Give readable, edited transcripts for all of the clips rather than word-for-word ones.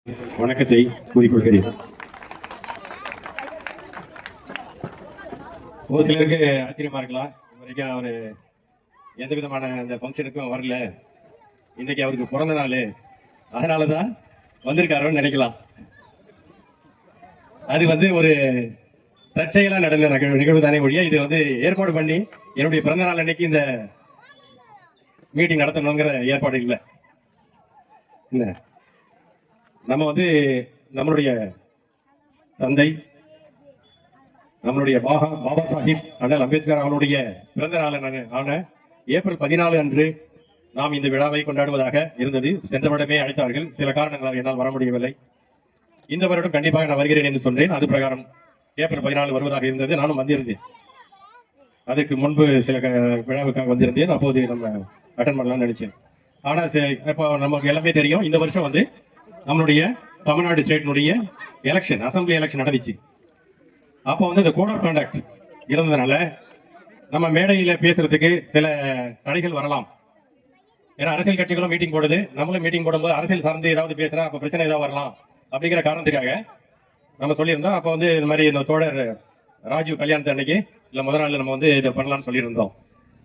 வணக்கத்தை கூறிக்கொள்கிறேன். ஒரு சிலருக்கு ஆச்சரியமா இருக்கலாம், வரைக்கும் அவரு எந்த விதமான அந்த ஃபங்க்ஷனுக்கும் வரல, இன்னைக்கு அவருக்கு பிறந்த நாள், அதனாலதான் வந்திருக்காரோன்னு நினைக்கலாம். அது ஒரு தற்செயலா நடந்த நிகழ்வு தானே ஒழிய இது ஏற்பாடு பண்ணி என்னுடைய பிறந்த நாள் அன்னைக்கு இந்த மீட்டிங் நடத்தணுங்கிற ஏற்பாடு இல்லை. என்ன நம்ம நம்மளுடைய தந்தை நம்மளுடைய பாபா சாஹிப் அண்ணல் அம்பேத்கர் அவருடைய பிறந்த நாளான ஏப்ரல் 14 அன்று நாம் இந்த விழாவை கொண்டாடுவதாக இருந்தது. சென்ற வருடமே அழைத்தார்கள், சில காரணங்களால் என்னால் வர முடியவில்லை. இந்த வருடம் கண்டிப்பாக நான் வருகிறேன் என்று சொன்னேன். அது பிரகாரம் ஏப்ரல் 14 வருவதாக இருந்தது. நானும் வந்திருந்தேன். அதுக்கு முன்பு சில விழாவுக்காக வந்திருந்தேன். அப்போது நம்ம அட்டன் பண்ணலாம்னு நினைச்சேன். ஆனா இப்போ நமக்கு எல்லாமே தெரியும், இந்த வருஷம் நம்மளுடைய தமிழ்நாடு ஸ்டேட்டினுடைய எலெக்ஷன், அசம்பிளி எலெக்ஷன் நடந்துச்சு. அப்போ இந்த கோட் ஆஃப் கான்டக்ட் இருந்ததுனால நம்ம மேடையில பேசுறதுக்கு சில தடைகள் வரலாம். ஏன்னா அரசியல் கட்சிகளும் மீட்டிங் போடுது, நம்மளும் மீட்டிங் போடும்போது அரசியல் சார்ந்து ஏதாவது பேசுறா, அப்ப பிரச்சனை ஏதாவது வரலாம் அப்படிங்கிற காரணத்துக்காக நம்ம சொல்லியிருந்தோம். அப்போ இந்த மாதிரி இந்த தோழர் ராஜீவ் கல்யாணத்து அன்னைக்கு இல்ல முதல் நாள் நம்ம இதை பண்ணலாம்னு சொல்லியிருந்தோம்.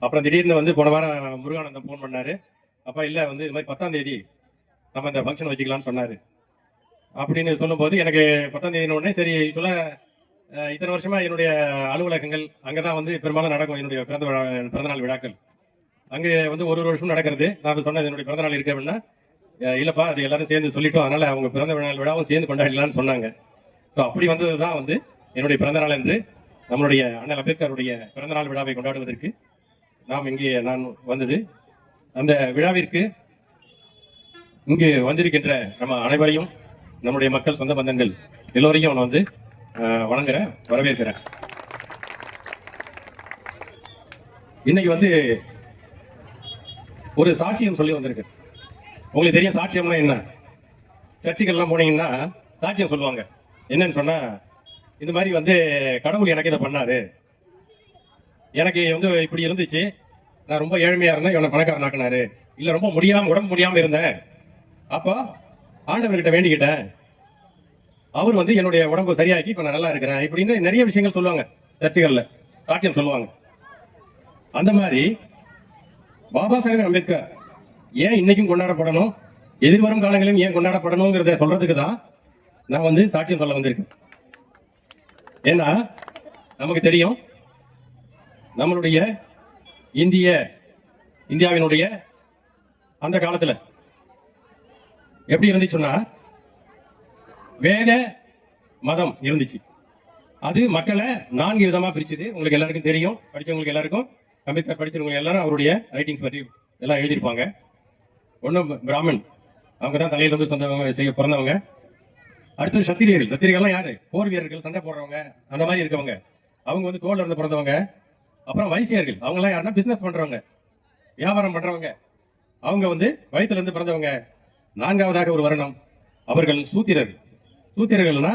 அப்புறம் திடீர்னு போன வாரம் முருகானந்தம் போன் பண்ணாரு. அப்ப இல்ல இது மாதிரி 10ஆம் தேதி நம்ம இந்த ஃபங்க்ஷன் வச்சுக்கலாம்னு சொன்னாரு. அப்படின்னு சொல்லும்போது எனக்கு 10ஆம் தேதி உடனே சரி சொல்ல, இத்தனை வருஷமா என்னுடைய அலுவலகங்கள் அங்கதான் பெரும்பாலும் நடக்கும். என்னுடைய பிறந்தநாள் விழாக்கள் அங்கே ஒரு வருஷம் நடக்கிறது. நான் சொன்னது என்னுடைய பிறந்தநாள் இருக்கு அப்படின்னா, இல்லப்பா அது எல்லாரும் சேர்ந்து சொல்லிட்டோம், அதனால அவங்க பிறந்த நாள் விழாவும் சேர்ந்து கொண்டாடலாம்னு சொன்னாங்க. ஸோ அப்படி வந்ததுதான் என்னுடைய பிறந்தநாள் என்று நம்மளுடைய அண்ணல் அம்பேத்கருடைய பிறந்தநாள் விழாவை கொண்டாடுவதற்கு நான் வந்தது. அந்த விழாவிற்கு இங்கு வந்திருக்கின்ற நம்ம அனைவரையும், நம்முடைய மக்கள், சொந்த பந்தங்கள் எல்லோரையும் வணங்குறேன், வரவேற்கிறேன். இன்னைக்கு ஒரு சாட்சியம் சொல்லி வந்திருக்கு. உங்களுக்கு தெரியும் சாட்சியம்னா என்ன? சர்ச்சைகள்லாம் போனீங்கன்னா சாட்சியம் சொல்லுவாங்க. என்னன்னு சொன்னா, இந்த மாதிரி கடவுள் எனக்கு இதை பண்ணாரு, எனக்கு இப்படி இருந்துச்சு, நான் ரொம்ப ஏழ்மையா இருந்தேன், இவனை பணக்காரனாக்குனாரு, இல்ல ரொம்ப உடம்பு முடியாம இருந்தேன், அப்போ ஆண்டவர்கிட்ட வேண்டிக்கிட்டேன், அவர் என்னுடைய உடம்பு சரியாக்கி இப்ப நான் நல்லா இருக்கிறேன், இப்படின்னு நிறைய விஷயங்கள் சொல்லுவாங்க. சர்ச்சைகள்ல சாட்சியம் சொல்லுவாங்க. அந்த மாதிரி பாபா சாஹேப் அம்பேத்கர் ஏன் இன்னைக்கும் கொண்டாடப்படணும், எதிர்வரும் காலங்களிலும் ஏன் கொண்டாடப்படணுங்கிறத சொல்றதுக்கு தான் நான் சாட்சியம் சொல்ல வந்திருக்கேன். ஏன்னா நமக்கு தெரியும், நம்மளுடைய இந்தியாவினுடைய அந்த காலத்துல எப்படி இருந்துச்சுன்னா, வேத மதம் இருந்துச்சு. அது மக்களை 4 விதமா பிரிச்சுது. உங்களுக்கு எல்லாருக்கும் தெரியும், படிச்சவங்களுக்கு எல்லாருக்கும், அம்பேத்கர் படிச்சவங்க எல்லாரும் அவருடைய ரைட்டிங்ஸ் பற்றி எல்லாம் எழுதியிருப்பாங்க. ஒன்னும் பிராமன், அவங்க தான் தலையில சொந்தவங்க செய்ய பிறந்தவங்க. அடுத்தது சத்திரியர்கள்லாம் யாரு? போர் வீரர்கள், சண்டை போடுறவங்க, அந்த மாதிரி இருக்கவங்க, அவங்க தோல்ல இருந்து பிறந்தவங்க. அப்புறம் வைசியர்கள், அவங்க எல்லாம் யாருன்னா பிசினஸ் பண்றவங்க, வியாபாரம் பண்றவங்க, அவங்க வயிற்றுல இருந்து பிறந்தவங்க. 4வது ஒரு வர்ணம், அவர்கள் சூத்திரர்கள்னா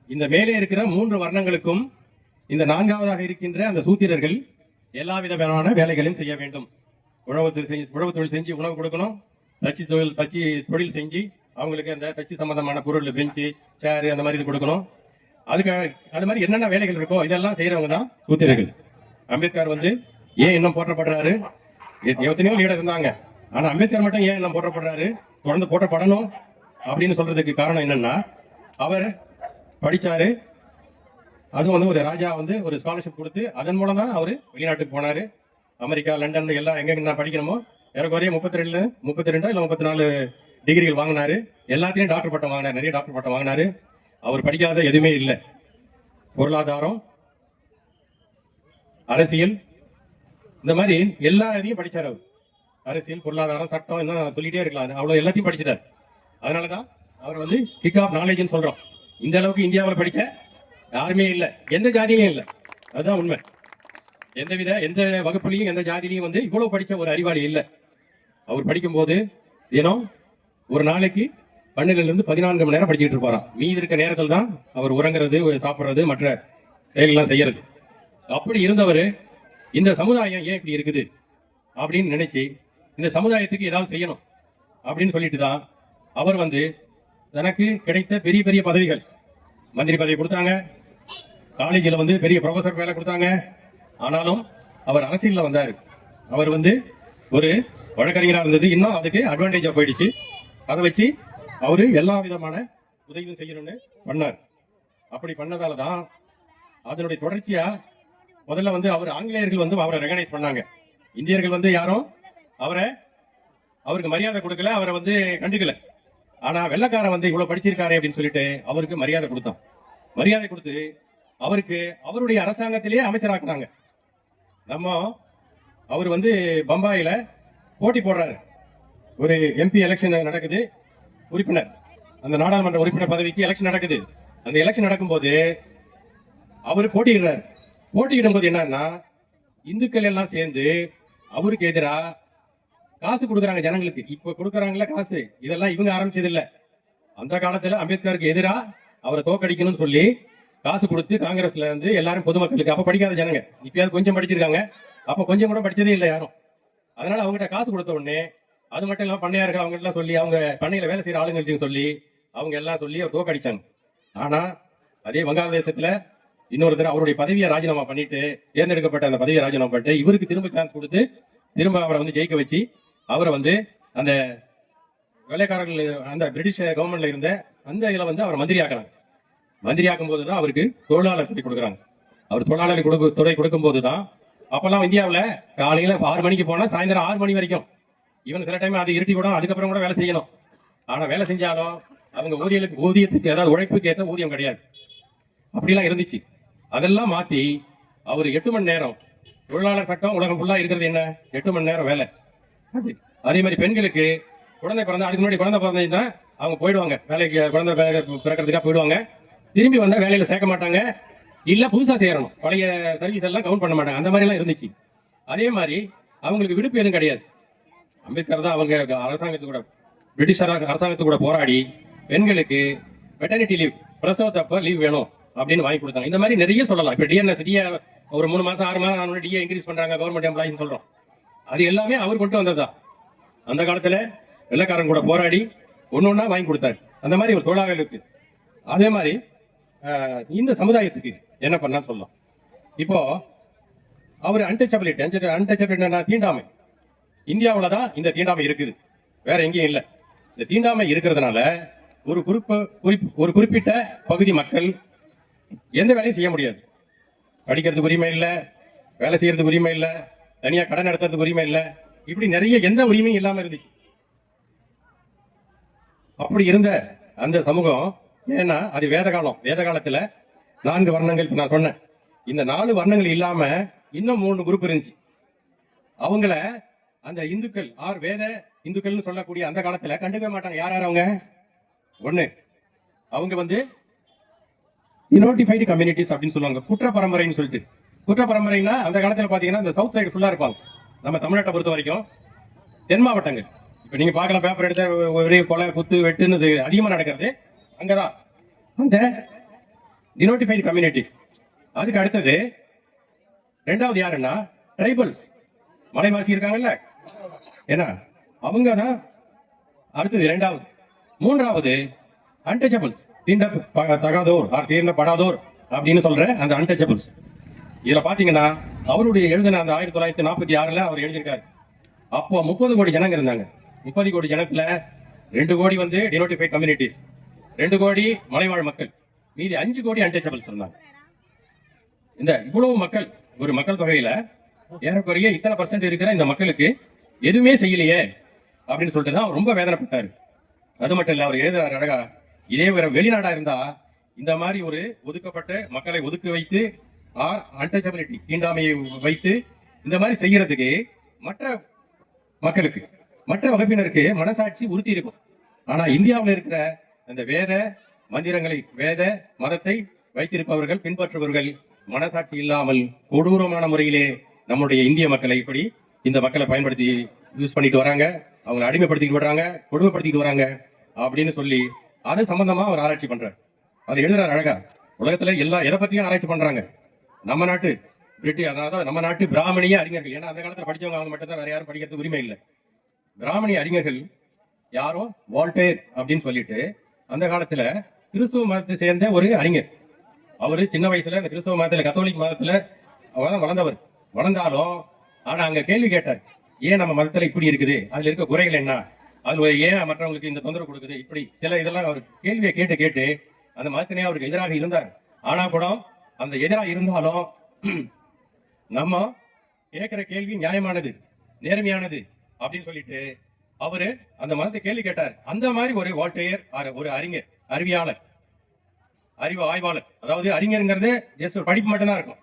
இந்த மேலே இருக்கிற 3 வர்ணங்களுக்கும் இந்த 4வது இருக்கின்ற அந்த சூத்திரர்கள் எல்லா விதமான வேலைகளையும் செய்ய வேண்டும். உழவு தொழில் செஞ்சு உணவு கொடுக்கணும், தச்சு தொழில் செஞ்சு அவங்களுக்கு அந்த தச்சு சம்பந்தமான பொருள், பெஞ்சு, சேரு, அந்த மாதிரி இது கொடுக்கணும். அதுக்கு அது மாதிரி என்னென்ன வேலைகள் இருக்கோ இதெல்லாம் செய்யறவங்க தான் சூத்திரர்கள். அம்பேத்கர் ஏன் இன்னும் போற்றப்படுறாரு? எத்தனையோ லீடர் இருந்தாங்க, ஆனா அம்பேத்கர் மட்டும் ஏன் இன்னும் போற்றப்படுறாரு, தொடர்ந்து போற்றப்படணும் அப்படின்னு சொல்றதுக்கு காரணம் என்னன்னா, அவர் படிச்சாரு. அதுவும் ஒரு ராஜா ஒரு ஸ்காலர்ஷிப் கொடுத்து அதன் மூலம் தான் அவர் வெளிநாட்டுக்கு போனாரு. அமெரிக்கா, லண்டன் எல்லாம் எங்க படிக்கணுமோ ஏறக்குறைய 32 இல்ல 34 டிகிரிகள் வாங்கினாரு. எல்லாத்தையும் டாக்டர் பட்டம் வாங்கினாரு, நிறைய டாக்டர் பட்டம் வாங்கினாரு. அவர் படிக்காத எதுவுமே இல்லை. பொருளாதாரம், அரசியல், இந்த மாதிரி எல்லா இதையும் படிச்சார் அவர். அரசியல், பொருளாதாரம், சட்டம், என்ன சொல்லிட்டே இருக்கலாம், அவ்வளவு எல்லாத்தையும் படிச்சுட்டார். அதனாலதான் அவர் கிக் ஆஃப் நாலேஜ்னு சொல்றோம். இந்த அளவுக்கு இந்தியாவில் படிச்ச யாருமே இல்லை, எந்த ஜாதியிலையும் இல்லை. அதுதான் உண்மை. எந்த வகுப்புலையும் எந்த ஜாதியிலையும் இவ்வளவு படிச்ச ஒரு அறிவாளி இல்லை. அவர் படிக்கும் போது தினம் ஒரு நாளைக்கு 12 இருந்து 14 மணி நேரம் படிச்சுட்டு இருப்பாராம். மீதி இருக்க நேரத்தில் தான் அவர் உறங்குறது, சாப்பிட்றது, மற்ற செயலெல்லாம் செய்யறது. அப்படி இருந்தவர் இந்த சமுதாயம் ஏன் இப்படி இருக்குது அப்படின்னு நினைச்சு இந்த சமுதாயத்துக்கு ஏதாவது செய்யணும் அப்படின்னு சொல்லிட்டு தான் அவர் தனக்கு கிடைத்த பெரிய பெரிய பதவிகள், மந்திரி பதவி கொடுத்தாங்க, காலேஜில் வந்து பெரிய ப்ரொஃபசர் வேலை கொடுத்தாங்க. ஆனாலும் அவர் அரசியலில் வந்தார். அவர் வந்து ஒரு வழக்கறிஞராக இருந்தது, இன்னும் அதுக்கு அட்வான்டேஜா போயிடுச்சு. அதை வச்சு அவரு எல்லா விதமான உதவியும் செய்யணும்னு பண்ணார். அப்படி பண்ணதால தான் அதனுடைய தொடர்ச்சியா முதல்ல வந்து அவர் ஆங்கிலேயர்கள் வந்து அவரை ரெகனைஸ் பண்ணாங்க. இந்தியர்கள் வந்து யாரும் அவருக்கு மரியாதை கொடுக்கல, அவரை வந்து கண்டுக்கல. ஆனா வெள்ளக்காரன் வந்து இவ்வளவு படிச்சிருக்காரு அப்படின்னு சொல்லிட்டு அவருக்கு மரியாதை கொடுத்தான். மரியாதை கொடுத்து அவருக்கு அவருடைய அரசாங்கத்திலேயே அமைச்சராக்குனாங்க. அவர் வந்து பம்பாயில போட்டி போடுறாரு. ஒரு எம்பி எலெக்ஷன் நடக்குது, உறுப்பினர், அந்த நாடாளுமன்ற உறுப்பினர் பதவிக்கு எலெக்ஷன் நடக்குது. அந்த எலெக்ஷன் நடக்கும்போது அவர் போட்டியிடுறாரு. போட்டியிடும் போது என்னன்னா, இந்துக்கள் எல்லாம் சேர்ந்து அவருக்கு எதிராக காசு கொடுக்குறாங்க ஜனங்களுக்கு. இப்ப கொடுக்குறாங்கல்ல காசு, இதெல்லாம் இவங்க ஆரம்பிச்சது இல்ல. அந்த காலத்துல அம்பேத்கருக்கு எதிராக அவரை தோக்கடிக்கணும்னு சொல்லி காசு கொடுத்து காங்கிரஸ்ல இருந்து எல்லாரும் பொதுமக்களுக்கு, அப்ப படிக்காத ஜனங்க, இப்பயாவது கொஞ்சம் படிச்சிருக்காங்க, அப்ப கொஞ்சம் கூட படிச்சதே இல்லை யாரும். அதனால அவங்ககிட்ட காசு கொடுத்த உடனே அது மட்டும் இல்லாம பண்ணையார்கள் அவங்க எல்லாம் சொல்லி, அவங்க பண்ணையில வேலை செய்யற ஆளுங்கள்ட்டையும் சொல்லி அவங்க எல்லாம் சொல்லி அவர் தோக்கடிச்சாங்க. ஆனா அதே வங்காளதேசத்துல இன்னொருத்தர் அவருடைய பதவியை ராஜினாமா பண்ணிட்டு, தேர்ந்தெடுக்கப்பட்ட அந்த பதவியை ராஜினாமா பண்ணிட்டு இவருக்கு திரும்ப சான்ஸ் கொடுத்து திரும்ப அவரை வந்து ஜெயிக்க வச்சு அவரை வந்து அந்த வேலைக்காரர்கள், அந்த பிரிட்டிஷ் கவர்மெண்ட்ல இருந்த அந்த இதுல வந்து அவர் மந்திரி ஆக்குறாங்க. மந்திரி ஆக்கும் போதுதான் அவருக்கு தொழிலாளர் துறை கொடுக்குறாங்க. அவர் தொழிலாளர் துறை கொடுக்கும் போதுதான், அப்பெல்லாம் இந்தியாவில் காலையில 6 மணிக்கு போனா சாயந்தரம் 6 மணி வரைக்கும், இவன் சில டைம் அது இருட்டி கூட அதுக்கப்புறம் கூட வேலை செய்யணும். ஆனா வேலை செஞ்சாலும் அவங்க ஊதியத்துக்கு ஏதாவது உழைப்புக்கு ஏற்ற ஊதியம் கிடையாது. அப்படிலாம் இருந்துச்சு. அதெல்லாம் மாத்தி அவர் 8 மணி நேரம், தொழிலாளர் சட்டம் உலகம் ஃபுல்லா இருக்கிறது என்ன, 8 மணி நேரம் வேலை. அதே மாதிரி பெண்களுக்கு குழந்தை பிறந்தா, அதுக்கு முன்னாடி குழந்தை பிறந்தா அவங்க போயிடுவாங்க வேலைக்கு, குழந்தை பிறக்கிறதுக்காக போயிடுவாங்க. திரும்பி வந்தா வேலையில சேர்க்க மாட்டாங்க, இல்ல புதுசா சேரணும், பழைய சர்வீஸ் எல்லாம் கவுண்ட் பண்ண மாட்டாங்க. அந்த மாதிரி எல்லாம் இருந்துச்சு. அதே மாதிரி அவங்களுக்கு விடுப்பு எதுவும் கிடையாது. அம்பேத்கர் தான் அவங்க அரசாங்கத்து கூட, பிரிட்டிஷ் அரசாங்கத்து கூட போராடி பெண்களுக்கு மெட்டர்னிட்டி லீவ், பிரசவத்தப்ப லீவ் வேணும் அப்படின்னு வாங்கி கொடுத்தாங்க. இந்த மாதிரி நிறைய சொல்லலாம். இப்ப டிஏ ஒரு 3 மாசம் 6 மாசம் டிஏ இன்க்ரீஸ் பண்றாங்க கவர்மெண்ட் எம்ப்ளாயின்னு சொல்றோம். அது எல்லாமே அவர் கொண்டு வந்ததுதான். அந்த காலத்துல வெள்ளக்காரன் கூட போராடி ஒன்னொன்னா வாங்கி கொடுத்தாரு. அந்த மாதிரி ஒரு தொழிலாளர்களுக்கு, அதே மாதிரி இந்த சமுதாயத்துக்கு என்ன பண்ணா சொல்லலாம். இப்போ அவர் அன்டச்சபிலிட்டி தீண்டாமை, இந்தியாவில தான் இந்த தீண்டாமை இருக்குது, வேற எங்கேயும் இல்லை. இந்த தீண்டாமை இருக்கிறதுனால ஒரு குறிப்பிட்ட பகுதி மக்கள் எந்த வேலையும் செய்ய முடியாது. படிக்கிறதுக்கு உரிமை இல்லை, வேலை செய்யறதுக்கு உரிமை இல்லை, தனியா கடன் நடத்துறதுக்கு உரிமை இல்லை, இப்படி நிறைய எந்த உரிமையும் இல்லாம இருந்துச்சு. அப்படி இருந்த அந்த சமூகம், ஏன்னா அது வேத காலத்துல 4 வர்ணங்கள் நான் சொன்னேன். இந்த 4 வர்ணங்கள் இல்லாம இன்னும் 3 குரூப் இருந்துச்சு. அவங்கள அந்த இந்துக்கள் வேத இந்துக்கள்னு சொல்லக்கூடிய அந்த காலத்துல கண்டுக்கவே மாட்டாங்க. யார் அவங்க? ஒண்ணு, அவங்க வந்து டினோட்டிஃபைடு கம்யூனிட்டிஸ் அப்படின்னு சொல்லுவாங்க, குற்ற பரம்பரைன்னு சொல்லிட்டு. குற்ற பரம்பரைனா அந்த காலத்துல பாத்தீங்கன்னா இந்த சவுத் சைடு ஃபுல்லா இருப்பாங்க. நம்ம தமிழ்நாட்டை பொறுத்த வரைக்கும் தென் மாவட்டங்கள், இப்ப நீங்க பார்க்கலாம், பேப்பர் எடுத்த ஒரே கொலை குத்து வெட்டுன்னு அதிகமா நடக்கிறது அங்கதான், அந்த டினோட்டிஃபைடு கம்யூனிட்டிஸ். அதுக்கு அடுத்தது 2வது யாருன்னா ட்ரைபல்ஸ், மலைவாசி இருக்காங்கல்ல, ஏன்னா அவங்க தான் அடுத்தது 2வது. 3வது அன்டச்சபிள்ஸ், தீண்டத்தகாதோர் தீண்டப்படாதோர் அப்படின்னு சொல்ற அந்த அன்டச்சபிள்ஸ். இதுல பாத்தீங்கன்னா அவருடைய எழுதின அந்த 1946 அவர் எழுதியிருக்காரு. அப்போ 30 கோடி ஜனங்க இருந்தாங்க. 30 கோடி ஜனத்துல 2 கோடி வந்து டினோட்டிஃபைட் கம்யூனிட்டிஸ், 2 கோடி மலைவாழ் மக்கள், மீதி 5 கோடி அன்டச்சபிள்ஸ் இருந்தாங்க. இந்த இவ்வளவு மக்கள், ஒரு மக்கள் தொகையில ஏறக்குறைய இத்தனை % இருக்கிற இந்த மக்களுக்கு எதுவுமே செய்யலையே அப்படின்னு சொல்லிட்டு தான் அவர் ரொம்ப வேதனைப்பட்டாரு. அது மட்டும் இல்ல, அவர் எழுதுறாரு அழகா, இதே ஒரு வெளிநாடா இருந்தா இந்த மாதிரி ஒரு ஒதுக்கப்பட்ட மக்களை ஒதுக்கி வைத்து அன்டச்சபிலிட்டி தீண்டாமையை வைத்து இந்த மாதிரி செய்யறதுக்கு மற்ற மக்களுக்கு, மற்ற வகுப்பினருக்கு மனசாட்சி உறுத்தி இருக்கும். ஆனா இந்தியாவில் இருக்கிற அந்த வேத மந்திரங்களை, வேத மதத்தை வைத்திருப்பவர்கள், பின்பற்றுபவர்கள் மனசாட்சி இல்லாமல் கொடூரமான முறையிலே நம்முடைய இந்திய மக்களை இப்படி இந்த மக்களை பயன்படுத்தி யூஸ் பண்ணிட்டு வராங்க, அவங்களை அடிமைப்படுத்திட்டு வர்றாங்க, கொடுமைப்படுத்திட்டு வராங்க அப்படின்னு சொல்லி அது சம்பந்தமா அவர் ஆராய்ச்சி பண்றாரு. அதை எழுதுறாரு அழகா. உலகத்துல எதை பத்தியும் ஆராய்ச்சி பண்றாங்க. நம்ம நாட்டு அதாவது நம்ம நாட்டு பிராமணிய அறிஞர்கள், ஏன்னா அந்த காலத்துல படிச்சவங்க அவங்க மட்டும் தான், வேற யாரும் படிக்கிறதுக்கு உரிமை இல்லை. பிராமணிய அறிஞர்கள் யாரும் வால்டேர் அப்படின்னு சொல்லிட்டு அந்த காலத்துல கிறிஸ்துவ மதத்தை சேர்ந்த ஒரு அறிஞர். அவரு சின்ன வயசுல இந்த கிறிஸ்துவ மதத்துல கத்தோலிக் மதத்துல வளர்ந்தவர். வளர்ந்தாலும் ஆனா அங்க கேள்வி கேட்டார், ஏன் நம்ம மதத்துல இப்படி இருக்குது, அதுல இருக்க குறைகள் என்ன, அது ஏன் மற்றவங்களுக்கு இந்த தொந்தரவு கொடுக்குது, இப்படி சில இதெல்லாம் அவர் கேள்வியை கேட்டு கேட்டு அந்த மதத்தினே அவருக்கு எதிராக இருந்தார். ஆனா கூட அந்த எதிராக இருந்தாலும் நம்ம கேட்கிற கேள்வி நியாயமானது, நேர்மையானது அப்படின்னு சொல்லிட்டு அவரு அந்த மதத்தை கேள்வி கேட்டார். அந்த மாதிரி ஒரு வால்டேயர், ஒரு அறிஞர், அறிவியாளர், அறிவு ஆய்வாளர், அதாவது அறிஞருங்கிறது ஜஸ்ட் ஒரு படிப்பு மட்டும்தான் இருக்கும்.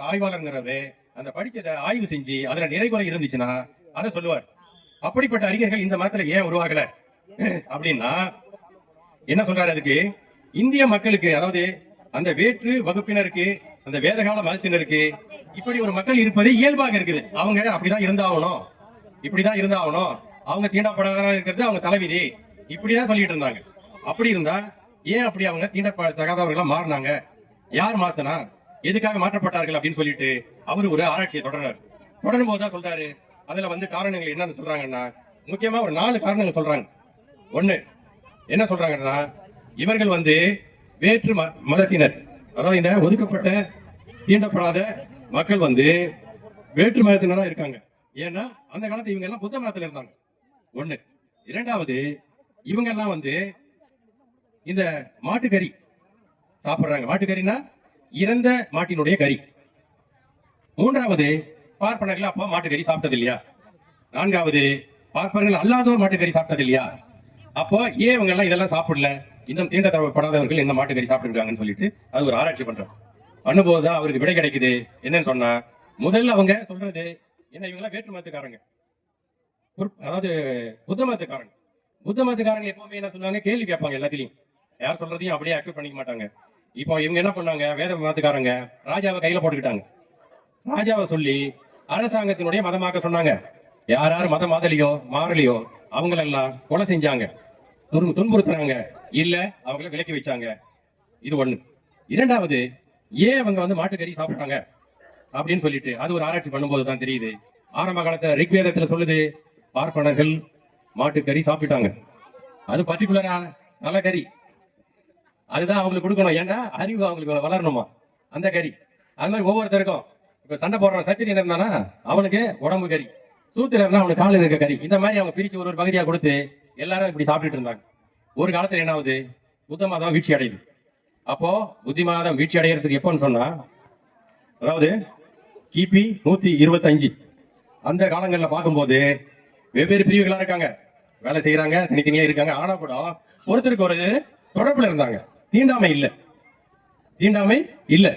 ஆய்வாளர்ங்கிறது அந்த படிச்சதை ஆய்வு செஞ்சு அதுல நிறைகுறை இருந்துச்சுன்னா அதை சொல்லுவார். அப்படிப்பட்ட அறிஞர்கள் இந்த மதத்துல ஏன் உருவாகல அப்படின்னா என்ன சொல்றாரு, அதுக்கு இந்திய மக்களுக்கு, அதாவது அந்த வேற்று வகுப்பினருக்கு, அந்த வேதகால மதத்தினருக்கு இப்படி ஒரு மக்கள் இருப்பது இயல்பாக இருக்குது. அவங்க அப்படிதான் இருந்தாகணும், இப்படிதான் இருந்தாகணும், அவங்க தீண்டப்படாத இருக்கிறது அவங்க தலைவிதி, இப்படிதான் சொல்லிட்டு இருந்தாங்க. அப்படி இருந்தா ஏன் அப்படி அவங்க தீண்டத்தகாதவர்களா மாறினாங்க, யார் மாத்தினா, எதுக்காக மாற்றப்பட்டார்கள் அப்படின்னு சொல்லிட்டு அவரு ஒரு ஆராய்ச்சியை தொடர்றாரு. தொடரும் போதுதான் சொல்றாரு, அதுல காரணங்கள் என்னன்னு சொல்றாங்கன்னா முக்கியமா ஒரு 4 காரணங்கள் சொல்றாங்க. ஒண்ணு என்ன சொல்றாங்கன்னா, இவர்கள் வேற்று மதத்தினர், அதாவது இந்த ஒதுக்கப்பட்ட தீண்டப்படாத மக்கள் வேற்று மதத்தினரா இருக்காங்க. ஏன்னா அந்த காலத்துல இவங்க எல்லாம் புத்த மதத்துல இருந்தாங்க. ஒண்ணு. இரண்டாவது, இவங்க எல்லாம் இந்த மாட்டுக்கறி சாப்பிடுறாங்க. மாட்டுக்கறினா இறந்த மாட்டினுடைய கறி. மூன்றாவது, பார்ப்பனர்கள் அப்பா மாட்டுக்கறி சாப்பிட்டது இல்லையா. நான்காவது, பார்ப்பனர்கள் அல்லாதோர் மாட்டுக்கறி சாப்பிட்டது இல்லையா. அப்போ ஏன் இவங்க எல்லாம் இதெல்லாம் சாப்பிடல, இன்னும் தீண்டப்படாதவர்கள் என்ன மாட்டுக்கறி சாப்பிட்டுருக்காங்கன்னு சொல்லிட்டு அது ஒரு ஆராய்ச்சி பண்றோம். பண்ணும்போதுதான் அவருக்கு விடை கிடைக்குது. என்னன்னு சொன்னா, முதல்ல அவங்க சொல்றது என்ன, இவங்க எல்லாம் வேற்று மதத்துக்காரங்க, அதாவது புத்த மதத்துக்காரங்க. புத்த மதத்துக்காரங்க எப்பவுமே என்ன சொல்லுவாங்க, கேள்வி கேட்பாங்க, எல்லாத்திலையும் யார் சொல்றதையும் அப்படியே அக்செப்ட் பண்ணிக்க மாட்டாங்க. இப்போ இவங்க என்ன பண்ணாங்க, வேத மதத்துக்காரங்க ராஜாவை கையில போட்டுக்கிட்டாங்க. ராஜாவை சொல்லி அரசாங்கத்தினுடைய மதமாக்க சொன்னாங்க. யார் யார் மதம் மாறலையோ அவங்களெல்லாம் கொலை செஞ்சாங்க, துன்புறுத்துறாங்க, இல்ல அவங்களை விலக்கி வச்சாங்க. இது ஒண்ணு. இரண்டாவது, ஏன் அவங்க மாட்டுக்கறி சாப்பிட்டாங்க அப்படின்னு சொல்லிட்டு அது ஒரு ஆராய்ச்சி பண்ணும்போது தான் தெரியுது. ஆரம்ப காலத்துல ரிக்வேதத்துல சொல்லுது, பார்ப்பனர்கள் மாட்டுக்கறி சாப்பிட்டாங்க, அது பர்டிகுலரா நல்ல கறி, அதுதான் அவங்களுக்கு கொடுக்கணும். ஏன்னா அறிவு அவங்களுக்கு வளரணுமா, அந்த கறி. அது மாதிரி ஒவ்வொருத்தருக்கும் இப்ப சண்டை போடுற சத்திரியன் இருந்தானா அவனுக்கு உடம்பு கறி, சூத்திர இருந்தா அவனுக்கு காலில் இருக்க கறி, இந்த மாதிரி அவங்க பிரிச்சு ஒரு பகுதியா கொடுத்து எல்லாரும் இப்படி சாப்பிட்டுட்டு இருந்தாங்க. ஒரு காலத்துல என்ன ஆகுது, புத்த மதம் வீழ்ச்சி அடையுது. அப்போ புத்தி மதம் வீழ்ச்சி அடைகிறதுக்கு எப்போன்னு சொன்னா, அதாவது கிபி 125 அந்த காலங்களில் பார்க்கும்போது வெவ்வேறு பிரிவுகளா இருக்காங்க, வேலை செய்யறாங்க, தனித்தனியா இருக்காங்க. ஆனா கூட ஒருத்தருக்கு ஒரு தொடர்புல இருந்தாங்க. தீண்டாமை இல்ல,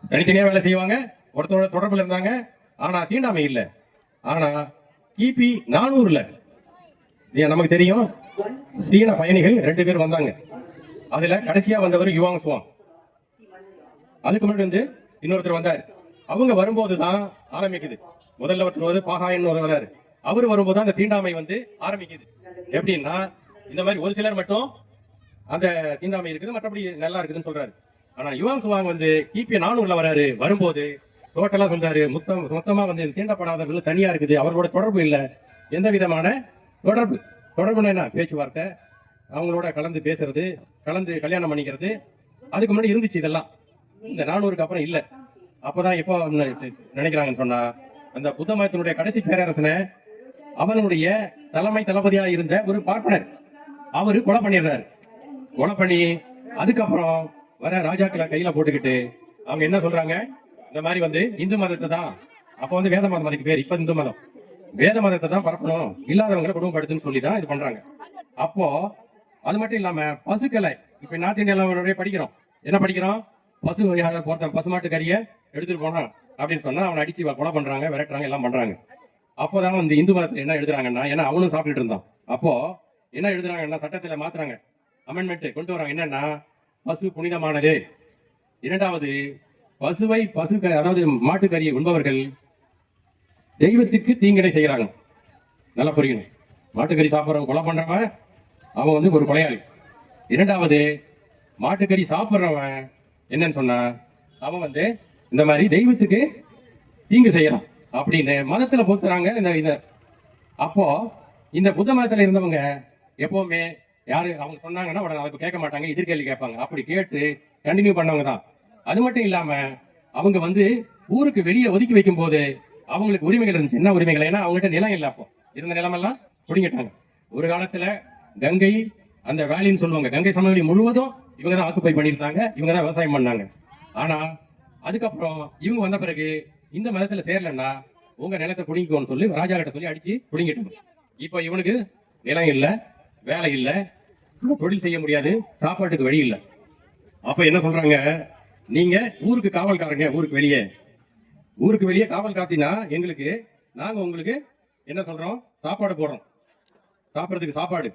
தனித்தனியா வேலை செய்வாங்க, ஒருத்தரோட தொடர்புல இருந்தாங்க, ஆனா தீண்டாமை இல்ல. ஆனா கிபி 400ல நமக்கு தெரியும், சீன பயணிகள் 2 பேர் வந்தாங்க. அதுல கடைசியா வந்தவர் யுவாங் சுவாங். அதுக்கு முன்னாடி இன்னொருத்தர் வந்தார். அவங்க வரும்போதுதான் ஆரம்பிக்குது. முதல்ல ஒருத்தர் பாகாயன் வர்றாரு. அவரு வரும்போது அந்த தீண்டாமை ஆரம்பிக்குது. எப்படின்னா, இந்த மாதிரி ஒரு சிலர் மட்டும் அந்த தீண்டாமை இருக்குது, மற்றபடி நல்லா இருக்குதுன்னு சொல்றாரு. ஆனா யுவாங் சுவாங் கிபி 400ல வராரு. வரும்போது டோட்டலா சொல்றாரு, மொத்தமா தீண்டப்படாதவர்கள் தனியா இருக்குது, அவர்களோட தொடர்பு இல்ல, எந்த விதமான தொடர்புனா என்ன, பேச்சுவார்த்தை, அவங்களோட கலந்து பேசுறது, கலந்து கல்யாணம் பண்ணிக்கிறது, அதுக்கு முன்னாடி இருந்துச்சு. இதெல்லாம் இந்த 400க்கு அப்புறம் இல்ல. அப்பதான் எப்போ நினைக்கிறாங்கன்னு சொன்னா, அந்த புத்த மதத்தினுடைய கடைசி பேரரசனை அவனுடைய தலைமை தளபதியா இருந்த ஒரு பார்ப்பனர் அவரு கொலை பண்ணிடுறாரு. கொலை பண்ணி அதுக்கப்புறம் வர ராஜாக்களை கையில போட்டுக்கிட்டு அவங்க என்ன சொல்றாங்க, இந்த மாதிரி இந்து மதத்தை தான், அப்ப வேத மதம் அதுக்கு பேர், இப்ப இந்து மதம், வேத மதத்தை தான் பரப்பணும், இல்லாதவங்களை குடும்பப்படுத்துன்னு சொல்லிதான் இது பண்றாங்க. அப்போ அது மட்டும் இல்லாம பசுக்களை, இப்ப நார்த் இந்தியாவில படிக்கிறோம், என்ன படிக்கிறோம், பசுமாட்டு கறியை எடுத்துட்டு போனான் அப்படின்னு சொன்னா அவனை அடிச்சு கொலை பண்றாங்க, விரட்டுறாங்க, எல்லாம் பண்றாங்க. அப்போதான் இந்து மதத்துல என்ன எழுதுறாங்கன்னா, ஏன்னா அவனும் சாப்பிட்டுட்டு இருந்தான். அப்போ என்ன எழுதுறாங்கன்னா, சட்டத்துல மாத்துறாங்க, அமெண்ட்மெண்ட் கொண்டு வராங்க. என்னன்னா, பசு புனிதமானது. இரண்டாவது, அதாவது மாட்டுக்கறியை உண்பவர்கள் தெய்வத்துக்கு தீங்கினை செய்யறாங்க. நல்லா புரியணும், மாட்டுக்கறி சாப்பிட்றவன் கொலை பண்றவன் அவன் ஒரு கொலையாளி. இரண்டாவது, மாட்டுக்கறி சாப்பிட்றவன் என்னன்னு சொன்னா அவன் இந்த மாதிரி தெய்வத்துக்கு தீங்கு செய்யறான் அப்படின்னு மதத்துல போத்துறாங்க. அப்போ இந்த புத்த மதத்துல இருந்தவங்க எப்பவுமே யாரு அவங்க சொன்னாங்கன்னா உடனே அதுக்கு கேட்க மாட்டாங்க, எதிர்கேள்வி கேட்பாங்க. அப்படி கேட்டு கண்டினியூ பண்ணவங்க தான். அது மட்டும் இல்லாம அவங்க வந்து ஊருக்கு வெளியே ஒதுக்கி வைக்கும் போது அவங்களுக்கு உரிமைகள் இருந்துச்சு. என்ன உரிமைகள்? ஏன்னா அவங்ககிட்ட நிலம் இல்லை, அப்போ இருந்த நிலமெல்லாம் பிடிங்கிட்டாங்க. ஒரு காலத்துல கங்கை அந்த வேலின்னு சொல்லுவாங்க, கங்கை சமவெளி முழுவதும் இவங்க தான் ஆக்குப்பை பண்ணியிருந்தாங்க, இவங்க தான் விவசாயம் பண்ணாங்க. ஆனா அதுக்கப்புறம் இவங்க வந்த பிறகு இந்த மதத்துல சேரலன்னா உங்க நிலத்தை பிடிங்கோன்னு சொல்லி ராஜா கிட்ட சொல்லி அடிச்சு பிடிங்கிட்டாங்க. இப்ப இவனுக்கு நிலம் இல்ல, வேலை இல்ல, தொழில் செய்ய முடியாது, சாப்பாட்டுக்கு வழி இல்லை. அப்ப என்ன சொல்றாங்க, நீங்க ஊருக்கு காவல்காரங்க, ஊருக்கு வெளியே காவல் காத்தினா எங்களுக்கு, நாங்க உங்களுக்கு என்ன சொல்றோம், சாப்பாடு போடுறோம், சாப்பிடறதுக்கு சாப்பாடு,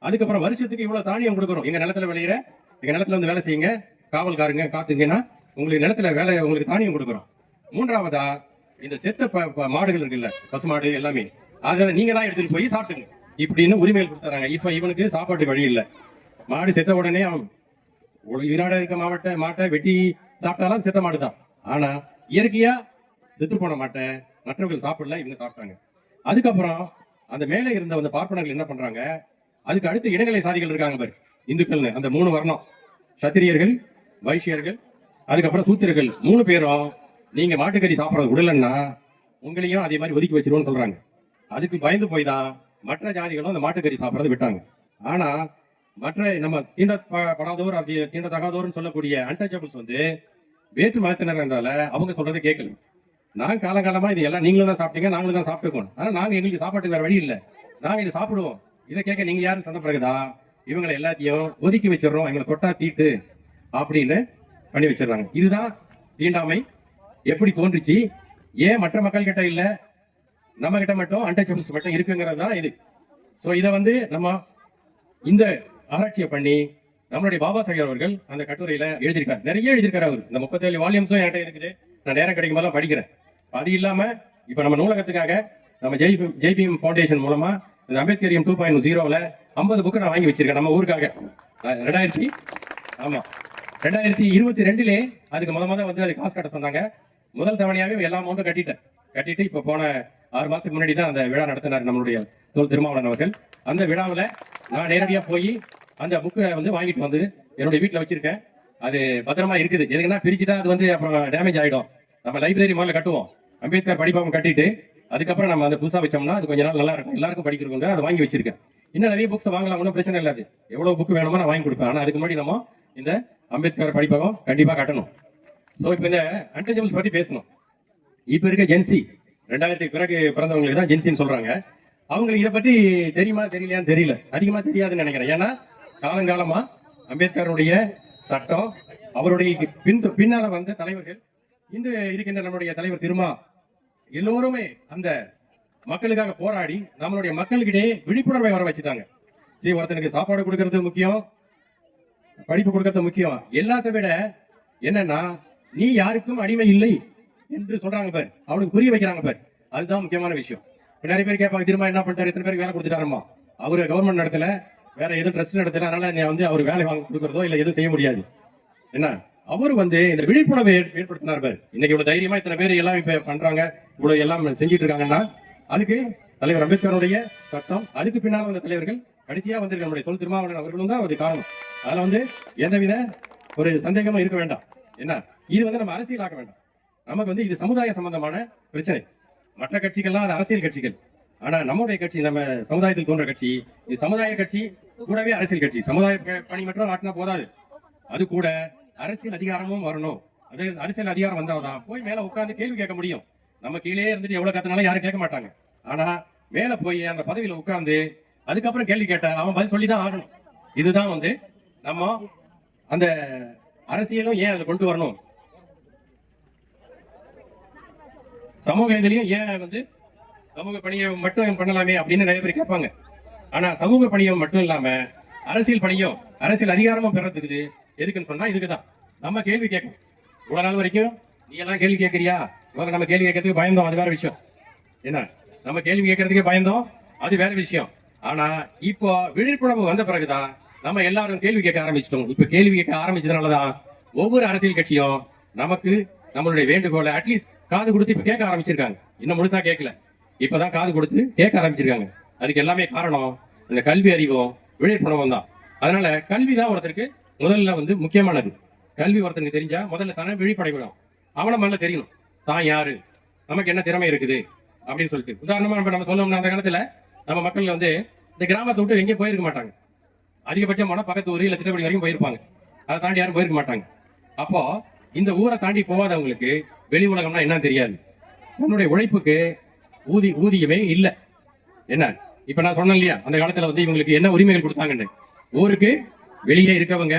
அதுக்கப்புறம் வருஷத்துக்கு இவ்வளவு தானியம் கொடுக்குறோம், எங்க நிலத்துல விளையிற, எங்க நிலத்துல வந்து வேலை செய்யுங்க, காவல்காரங்க காத்துங்கன்னா உங்களுக்கு நிலத்துல வேலை, உங்களுக்கு தானியம் கொடுக்குறோம். மூன்றாவதா இந்த செத்த மாடுகள் இருக்குல்ல, பசுமாடு எல்லாமே, அதில் நீங்க தான் எடுத்துட்டு போய் சாப்பிட்டுங்க இப்படின்னு உரிமைகள் கொடுத்துறாங்க. இப்ப இவனுக்கு சாப்பாட்டு வழி இல்லை. மாடு செத்த உடனே அவன் ஈரோடு இருக்க மாட்டை வெட்டி சாப்பிட்டாலும் செத்த மாடு தான். ஆனா இயற்கையா செத்து போன மாட்டை மற்றவர்கள் சாப்பிடல, இவங்க சாப்பிட்டாங்க. அதுக்கப்புறம் அந்த மேலே இருந்த அந்த பார்ப்பனர்கள் என்ன பண்றாங்க, அதுக்கு அடுத்து இடைநிலை சாதிகள் இருக்காங்க பாரு, இந்துக்கள், அந்த 3 வர்ணம், சத்திரியர்கள், வைசியர்கள், அதுக்கப்புறம் சூத்திரர்கள், 3 பேரும் நீங்க மாட்டுக்கறி சாப்பிடறது விடலன்னா உங்களையும் அதே மாதிரி ஒதுக்கி வச்சிருவோம்னு சொல்றாங்க. அதுக்கு பயந்து போய் தான் மற்ற ஜாதிகளும் அந்த மாட்டுக்கறி சாப்பிடறது விட்டாங்க. ஆனா மற்ற நம்ம தீண்டப்படாதோர், அப்படி தீண்டத்தகாதோர்னு சொல்லக்கூடிய அன்டச்சபிள்ஸ் வந்து வேற்று மதத்தினர் என்றால அவங்க சொல்றதை கேட்கல. நாங்க காலகாலமா இது எல்லாம் நீங்களும் தான் சாப்பிட்டீங்க, நாங்களும் தான் சாப்பிட்டுக்கோம், ஆனா நாங்க எங்களுக்கு சாப்பாட்டுக்கு வேற வழி இல்லை, நாங்க இதை சாப்பிடுவோம், இதை கேட்க நீங்க யாரும் சொன்ன பிறகுதான் இவங்களை எல்லாத்தையும் ஒதுக்கி வச்சிடறோம், எங்களை தொட்டா தீட்டு அப்படின்னு பண்ணி வச்சிடறாங்க. இதுதான் தீண்டாமை எப்படி தோன்றுச்சு, ஏன் மற்ற மக்கள் கிட்ட இல்ல நம்ம கிட்ட மட்டும் அன்டச்சபிள்ஸ் மட்டும் இருக்குங்கிறது தான் இது. ஸோ இதை வந்து நம்ம இந்த ஆராய்ச்சியை பண்ணி நம்மளுடைய பாபா சாஹேப் அவர்கள் அந்த கட்டுரையில எழுதியிருக்காரு, நிறைய எழுதியிருக்காரு அவர். இந்த 37 வால்யூம்ஸும் என்கிட்ட இருக்குது, நான் நேரம் கிடைக்கும் போதெல்லாம் படிக்கிறேன். அது இல்லாம இப்ப நம்ம நூலகத்துக்காக நம்ம ஜெய்பீம் ஃபவுண்டேஷன் மூலமா இந்த அம்பேத்கரியம் 2.0ல 50 புக்கு நான் வாங்கி வச்சிருக்கேன் நம்ம ஊருக்காக. 2022 அதுக்கு முத வந்து அது காசு கட்ட சொன்னாங்க. முதல் தவணையாவே எல்லா அமௌண்ட்டும் கட்டிட்டு இப்ப போன 6 மாசத்துக்கு முன்னாடி தான் அந்த விழா நடத்தினார் நம்மளுடைய தோல் திருமாவளவன் அவர்கள். அந்த விழாவில் நான் நேரடியா போய் அந்த புக்கை வந்து வாங்கிட்டு வந்து என்னுடைய வீட்டில் வச்சிருக்கேன். அது பத்திரமா இருக்குது. எதுக்குன்னா பிரிச்சுட்டா அது வந்து அப்புறம் டேமேஜ் ஆகிடும். நம்ம லைப்ரரி முதல்ல கட்டுவோம், அம்பேத்கர் படிப்பாங்க கட்டிட்டு அதுக்கப்புறம் நம்ம அந்த புதுசாக வச்சோம்னா அது கொஞ்ச நாள் நல்லா இருக்கும், எல்லாருக்கும் படிக்கிறவங்க. அதை வாங்கி வச்சிருக்கேன். இன்னும் நிறைய புக்ஸ் வாங்கலாம், ஒன்றும் பிரச்சனை இல்லாது. எவ்வளவு புக் வேணுமோ நான் வாங்கி கொடுப்பேன். ஆனால் அதுக்கு முன்னாடி நம்ம இந்த அம்பேத்கர் படிப்பகம் கண்டிப்பாக கட்டணும். ஸோ இப்போ இந்த அன்டச்சபிள்ஸ் பற்றி பேசணும். இப்போ இருக்க ஜென்சி 2000 பிறகு பிறந்தவங்களுக்கு தான் ஜென்சின்னு சொல்றாங்க. அவங்களுக்கு இதை பற்றி தெரியுமா தெரியலையான்னு தெரியல, அதிகமா தெரியாதுன்னு நினைக்கிறேன். ஏன்னா காலங்காலமா அம்பேத்கருடைய சட்டம், அவருடைய பின்னால வந்த தலைவர்கள், இன்று இருக்கின்ற நம்முடைய தலைவர் திருமா, எல்லோருமே அந்த மக்களுக்காக போராடி நம்மளுடைய மக்களுக்கிடையே விழிப்புணர்வை வர வச்சுட்டாங்க. சரி, ஒருத்தனுக்கு சாப்பாடு கொடுக்கறது முக்கியம், படிப்பு கொடுக்கறது முக்கியம், எல்லாத்த விட என்னன்னா நீ யாருக்கும் அடிமை இல்லை என்று சொல்றாங்க பாரு, அவனுக்கு புரிய வைக்கிறாங்க பாரு, அதுதான் முக்கியமான விஷயம். நிறைய பேர் கேட்பாங்க, திரும்ப என்ன பண்ணிட்டாரு, எத்தனை பேருக்கு வேலை கொடுத்துட்டாருமா, அவரு கவர்மெண்ட் நடத்தல, வேற எதுவும் ட்ரஸ்ட் நடத்தல, அதனால நீ வந்து அவர் வேலை வாங்க கொடுக்கறதோ இல்ல எதுவும் செய்ய முடியாது. என்ன அவர் வந்து இந்த விழிப்புணர்வை ஏற்படுத்தினார் பாரு. இன்னைக்கு இவ்வளவு தைரியமா இத்தனை பேர் எல்லாம் இப்ப பண்றாங்க, இவ்வளவு எல்லாம் செஞ்சுட்டு இருக்காங்கன்னா அதுக்கு தலைவர் அம்பேத்கருடைய சட்டம், அதுக்கு பின்னால் வந்த தலைவர்கள், கடைசியா வந்து நம்முடைய தொல் திருமாவளவன் அவர்களும் தான் அது காரணம். அதுல வந்து எந்தவித ஒரு சந்தேகமும் இருக்க வேண்டாம். என்ன இது வந்து நம்ம அரசியலாக்க வேண்டாம். நமக்கு வந்து இது சமுதாய சம்பந்தமான பிரச்சனை. மற்ற கட்சிகள்லாம் அது அரசியல் கட்சிகள். ஆனா நம்முடைய கட்சி, நம்ம சமுதாயத்தில் தோன்ற கட்சி, இது சமுதாய கட்சி கூடவே அரசியல் கட்சி. சமுதாய பணி மட்டும் ஆட்டினா போதாது, அது கூட அரசியல் அதிகாரமும் வரணும். அது அரசியல் அதிகாரம் வந்தால்தான் போய் மேல உட்கார்ந்து கேள்வி கேட்க முடியும். நம்ம கீழே இருந்துட்டு எவ்வளவு கத்தினாலும் யாரும் கேட்க மாட்டாங்க. ஆனா மேல போய் அந்த பதவியில உட்கார்ந்து அதுக்கப்புறம் கேள்வி கேட்ட அவன் பதில் சொல்லிதான் ஆகணும். இதுதான் வந்து நம்ம அந்த அரசியலும் ஏன் அதை கொண்டு வரணும், சமூக இதுலயும் ஏன் வந்து சமூக பணியை மட்டும் பண்ணலாமே அப்படின்னு நிறைய பேர் கேட்பாங்க. ஆனா சமூக பணியை மட்டும் இல்லாம அரசியல் பணியும் அரசியல் அதிகாரமும் பெறதுக்கு எதுக்குன்னு சொன்னா இதுக்குதான். நம்ம கேள்வி கேட்கணும். இவ்வளவு நாள் வரைக்கும் நீ எல்லாம் கேள்வி கேட்கறியா, இவங்க நம்ம கேள்வி கேட்கறதுக்கு பயந்தோம், அது வேற விஷயம். என்ன நம்ம கேள்வி கேட்கறதுக்கே பயந்தோம், அது வேற விஷயம். ஆனா இப்போ விழிப்புணர்வு வந்த பிறகுதான் நம்ம எல்லாரும் கேள்வி கேட்க ஆரம்பிச்சிட்டோம். இப்ப கேள்வி கேட்க ஆரம்பிச்சதுனாலதான் ஒவ்வொரு அரசியல் கட்சியும் நமக்கு நம்மளுடைய வேண்டுகோளை அட்லீஸ்ட் காது கொடுத்து இப்ப கேட்க ஆரம்பிச்சிருக்காங்க. இன்னும் முழுசா கேட்கல, இப்பதான் காது கொடுத்து கேட்க ஆரம்பிச்சிருக்காங்க. அதுக்கு எல்லாமே காரணம் இந்த கல்வி அறிவும் விழிப்புணர்வும் தான். அதனால கல்வி தான் ஒருத்தருக்கு முதல்ல வந்து முக்கியமானது. கல்வி ஒருத்தருக்கு தெரிஞ்சா முதல்ல தானே விழிப்படையணும். அவனை முதல்ல தெரியணும் தான் யாரு, நமக்கு என்ன திறமை இருக்குது அப்படின்னு சொல்லிட்டு. உதாரணமா நம்ம சொல்லணும்னா அந்த காலத்துல நம்ம மக்கள் வந்து இந்த கிராமத்தை விட்டு எங்கேயும் போயிருக்க மாட்டாங்க. அதிகபட்சம் போனா பக்கத்து ஊர் இல்ல திட்டப்படி வரைக்கும் போயிருப்பாங்க. அதை தாண்டி யாரும் போயிருக்க மாட்டாங்க. அப்போ இந்த ஊரை தாண்டி போகாதவங்களுக்கு வெளி உலகம்னா என்னன்னு தெரியாது. தன்னுடைய உழைப்புக்கு ஊதியமே இல்லை. என்ன இப்ப நான் சொன்னேன் இல்லையா, அந்த காலத்துல வந்து இவங்களுக்கு என்ன உரிமைகள் கொடுத்தாங்கன்னு. ஊருக்கு வெளியே இருக்கவங்க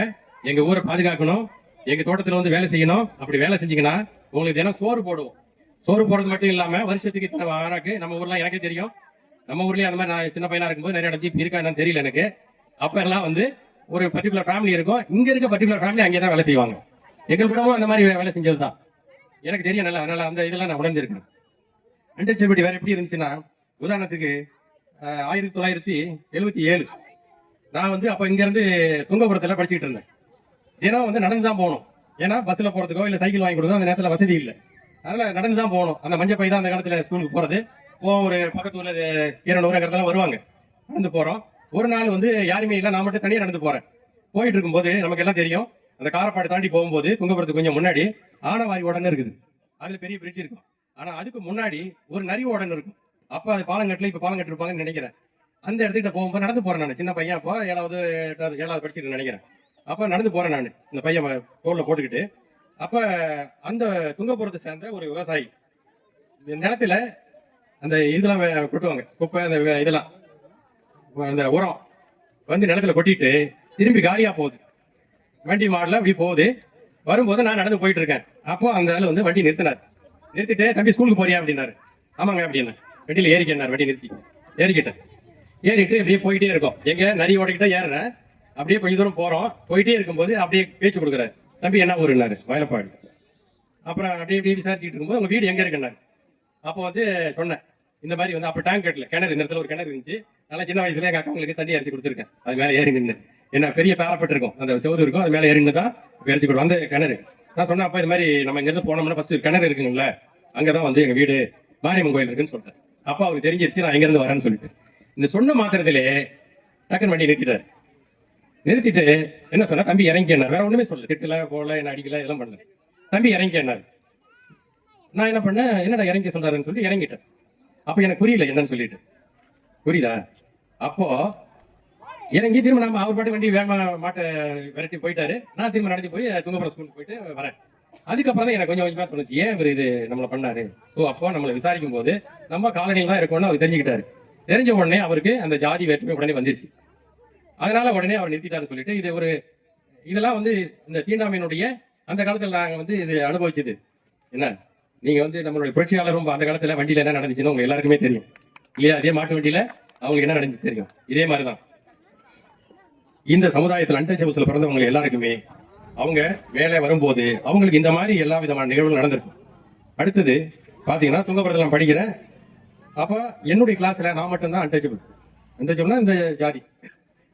எங்க ஊரை பாதுகாக்கணும், எங்க தோட்டத்துல வந்து வேலை செய்யணும். அப்படி வேலை செஞ்சீங்கன்னா உங்களுக்கு தினம் சோறு போடுவோம். சோறு போடுறது மட்டும் இல்லாம வருஷத்துக்கு இத்தனை வாராக்கு நம்ம ஊர்லாம் எனக்கே தெரியும். நம்ம ஊர்லயே அந்த மாதிரி நான் சின்ன பையனா இருக்கும்போது நிறைய ஜீப் இருக்கா என்னன்னு தெரியல எனக்கு. அப்ப எல்லாம் வந்து ஒரு பர்டிகுலர் ஃபேமிலி இருக்கும். இங்க இருக்க பர்டிகுலர் ஃபேமிலி அங்கே தான் வேலை செய்வாங்க. எங்கள் கூடவும் அந்த மாதிரி வேலை செஞ்சதுதான் எனக்கு தெரியும் நல்லா. அதனால அந்த இதெல்லாம் நான் உணர்ந்திருக்கேன். அன்டச்சபிலிட்டி வேற எப்படி இருந்துச்சுன்னா, உதாரணத்துக்கு 1977 நான் வந்து அப்ப இங்க இருந்து துங்கபுரத்துல படிச்சுக்கிட்டு இருந்தேன். தினம் வந்து நடந்து தான் போகணும். ஏன்னா பஸ்ல போறதுக்கோ இல்ல சைக்கிள் வாங்கி கொடுக்கோ அந்த நேரத்துல வசதி இல்லை. அதனால நடந்து தான் போகணும். அந்த மஞ்சள் பை தான் அந்த காலத்துல ஸ்கூலுக்கு போறது. ஒரு பக்கத்து ஊர்ல 200 வருவாங்க, நடந்து போறோம். ஒரு நாள் வந்து யாருமே இல்லை, நான் மட்டும் தனியா நடந்து போறேன். போயிட்டு இருக்கும்போது நமக்கு எல்லாம் தெரியும், அந்த காரப்பாடு தாண்டி போகும்போது துங்கபுரத்துக்கு கொஞ்சம் முன்னாடி ஆனவாரி உடனே இருக்குது. அதுல பெரிய பிரிட்ஜ் இருக்கும். ஆனா அதுக்கு முன்னாடி ஒரு நரி உடனே இருக்கும். அப்ப அது பாலங்கட்டுல இப்ப பாலங்கட்டு இருப்பாங்கன்னு நினைக்கிறேன். அந்த இடத்துக்கிட்ட போகும்போது நடந்து போறேன். நான் சின்ன பையன், அப்போ 7வது படிச்சுட்டு நினைக்கிறேன். அப்ப நடந்து போறேன் நான், இந்த பையன் தோல்ல போட்டுக்கிட்டு. அப்ப அந்த துங்கபுரத்தை சேர்ந்த ஒரு விவசாயி நிலத்துல அந்த இதெல்லாம் கொட்டுவாங்க, குப்பை அந்த இதெல்லாம் அந்த உரம் வந்து நிலத்துல கொட்டிட்டு திரும்பி காலியா போகுது. வண்டி மாடல அப்படி போகுது. வரும்போது நான் நடந்து போயிட்டு இருக்கேன். அப்போ அந்த ஆள் வந்து வண்டி நிறுத்தினார். நிறுத்திட்டு, தம்பி ஸ்கூலுக்கு போறியா அப்படின்னாரு. ஆமாங்க அப்படின்னா. வண்டியில ஏறிக்கினார். வண்டி நிறுத்தி ஏறிக்கிட்டேன். ஏறிட்டு அப்படியே போயிட்டே இருக்கோம். எங்க நரி ஓடிக்கிட்ட ஏறுறேன். அப்படியே கொஞ்சம் தூரம் போறோம். போயிட்டே இருக்கும்போது அப்படியே பேச்சு கொடுக்குறாரு. தம்பி என்ன ஊருன்னாரு. வயலப்பாடு. அப்புறம் அப்படியே அப்படியே விசாரிச்சுட்டு இருக்கும்போது உங்க வீடு எங்க இருக்குன்னாரு. அப்போ வந்து சொன்னேன், இந்த மாதிரி வந்து அப்ப டேங்க் கட்டல, கிணறு, இந்த இடத்துல ஒரு கிணறு இருந்துச்சு. நல்லா சின்ன வயசுல எங்க அக்காங்களுக்கு தண்ணி அரைச்சி கொடுத்துருக்கேன். அது மேலே ஏறி நின்று என்ன பெரிய பேரப்பட்டு இருக்கும், அந்த செவரு இருக்கும், அது மேலே ஏறி நின்று தான் அரைச்சி கொடுக்கும் அந்த கிணறு. நான் சொன்னேன், அப்ப இது மாதிரி நம்ம இங்க இருந்து போனோம்னா ஃபர்ஸ்ட் கிணறு இருக்குங்கல்ல, அங்கதான் வந்து எங்க வீடு மாரியம்மன் கோயில் இருக்குன்னு சொல்லிட்டேன். அப்ப அவருக்கு தெரிஞ்சிருச்சு நான் எங்க இருந்து வரேன்னு சொல்லிட்டு. இந்த சொன்ன மாத்திரத்திலே டக்குன்னு வண்டி நிறுத்திட்டாரு. நிறுத்திட்டு என்ன சொன்னா, தம்பி இறங்கினார். வேற ஒண்ணுமே சொல்லல, திட்டல போல, என்ன அடிக்கல, எல்லாம் பண்ணல. தம்பி இறங்கினார். நான் என்ன பண்ணேன், என்னடா இறங்கி சொல்றாருன்னு சொல்லி இறங்கிட்டேன். அப்ப எனக்கு புரியல என்னன்னு சொல்லிட்டு. புரியுதா? அப்போ இறங்கி திரும்ப நம்ம அவர் பாட்டு வண்டி வேகமா மாட்டை விரட்டி போயிட்டாரு. நான் திரும்ப நடத்தி போய் துங்கபுரம் ஸ்கூலுக்கு போயிட்டு வரேன். அதுக்கப்புறம் தான் எனக்கு கொஞ்சம் கொஞ்சமா தோணுச்சு, ஏன் இவர் இது நம்மளை பண்ணாரு. ஸோ அப்போ நம்மளை விசாரிக்கும் போது நம்ம காலனியில் தான் இருக்கோம்னு அவர் தெரிஞ்சுக்கிட்டாரு. தெரிஞ்ச உடனே அவருக்கு அந்த ஜாதி வேற்றுமை உடனே வந்துருச்சு. அதனால உடனே அவர் நிறுத்திட்டாரு சொல்லிட்டு, இது ஒரு இதெல்லாம் வந்து இந்த தீண்டாமையினுடைய அந்த காலத்துல நாங்க வந்து இது அனுபவிச்சது. என்ன நீங்க வந்து நம்மளுடைய புரட்சியாளரும் அந்த காலத்துல வண்டியில என்ன நடந்துச்சுன்னு உங்க எல்லாருக்குமே தெரியும் இல்லையா? அதே மாட்டு வண்டியில அவங்களுக்கு என்ன நடந்துச்சு தெரியும். இதே மாதிரிதான் இந்த சமுதாயத்தில் அன்டச்சபிள்ஸ்ல பிறந்தவங்க எல்லாருக்குமே அவங்க வேலை வரும்போது அவங்களுக்கு இந்த மாதிரி எல்லா விதமான நிகழ்வுகள் நடந்திருக்கும். அடுத்தது பாத்தீங்கன்னா, துங்கபுரத்தில் நான் படிக்கிறேன். அப்ப என்னுடைய கிளாஸ்ல நான் மட்டும்தான் அன்டச்சபிள்னா இந்த ஜாதி.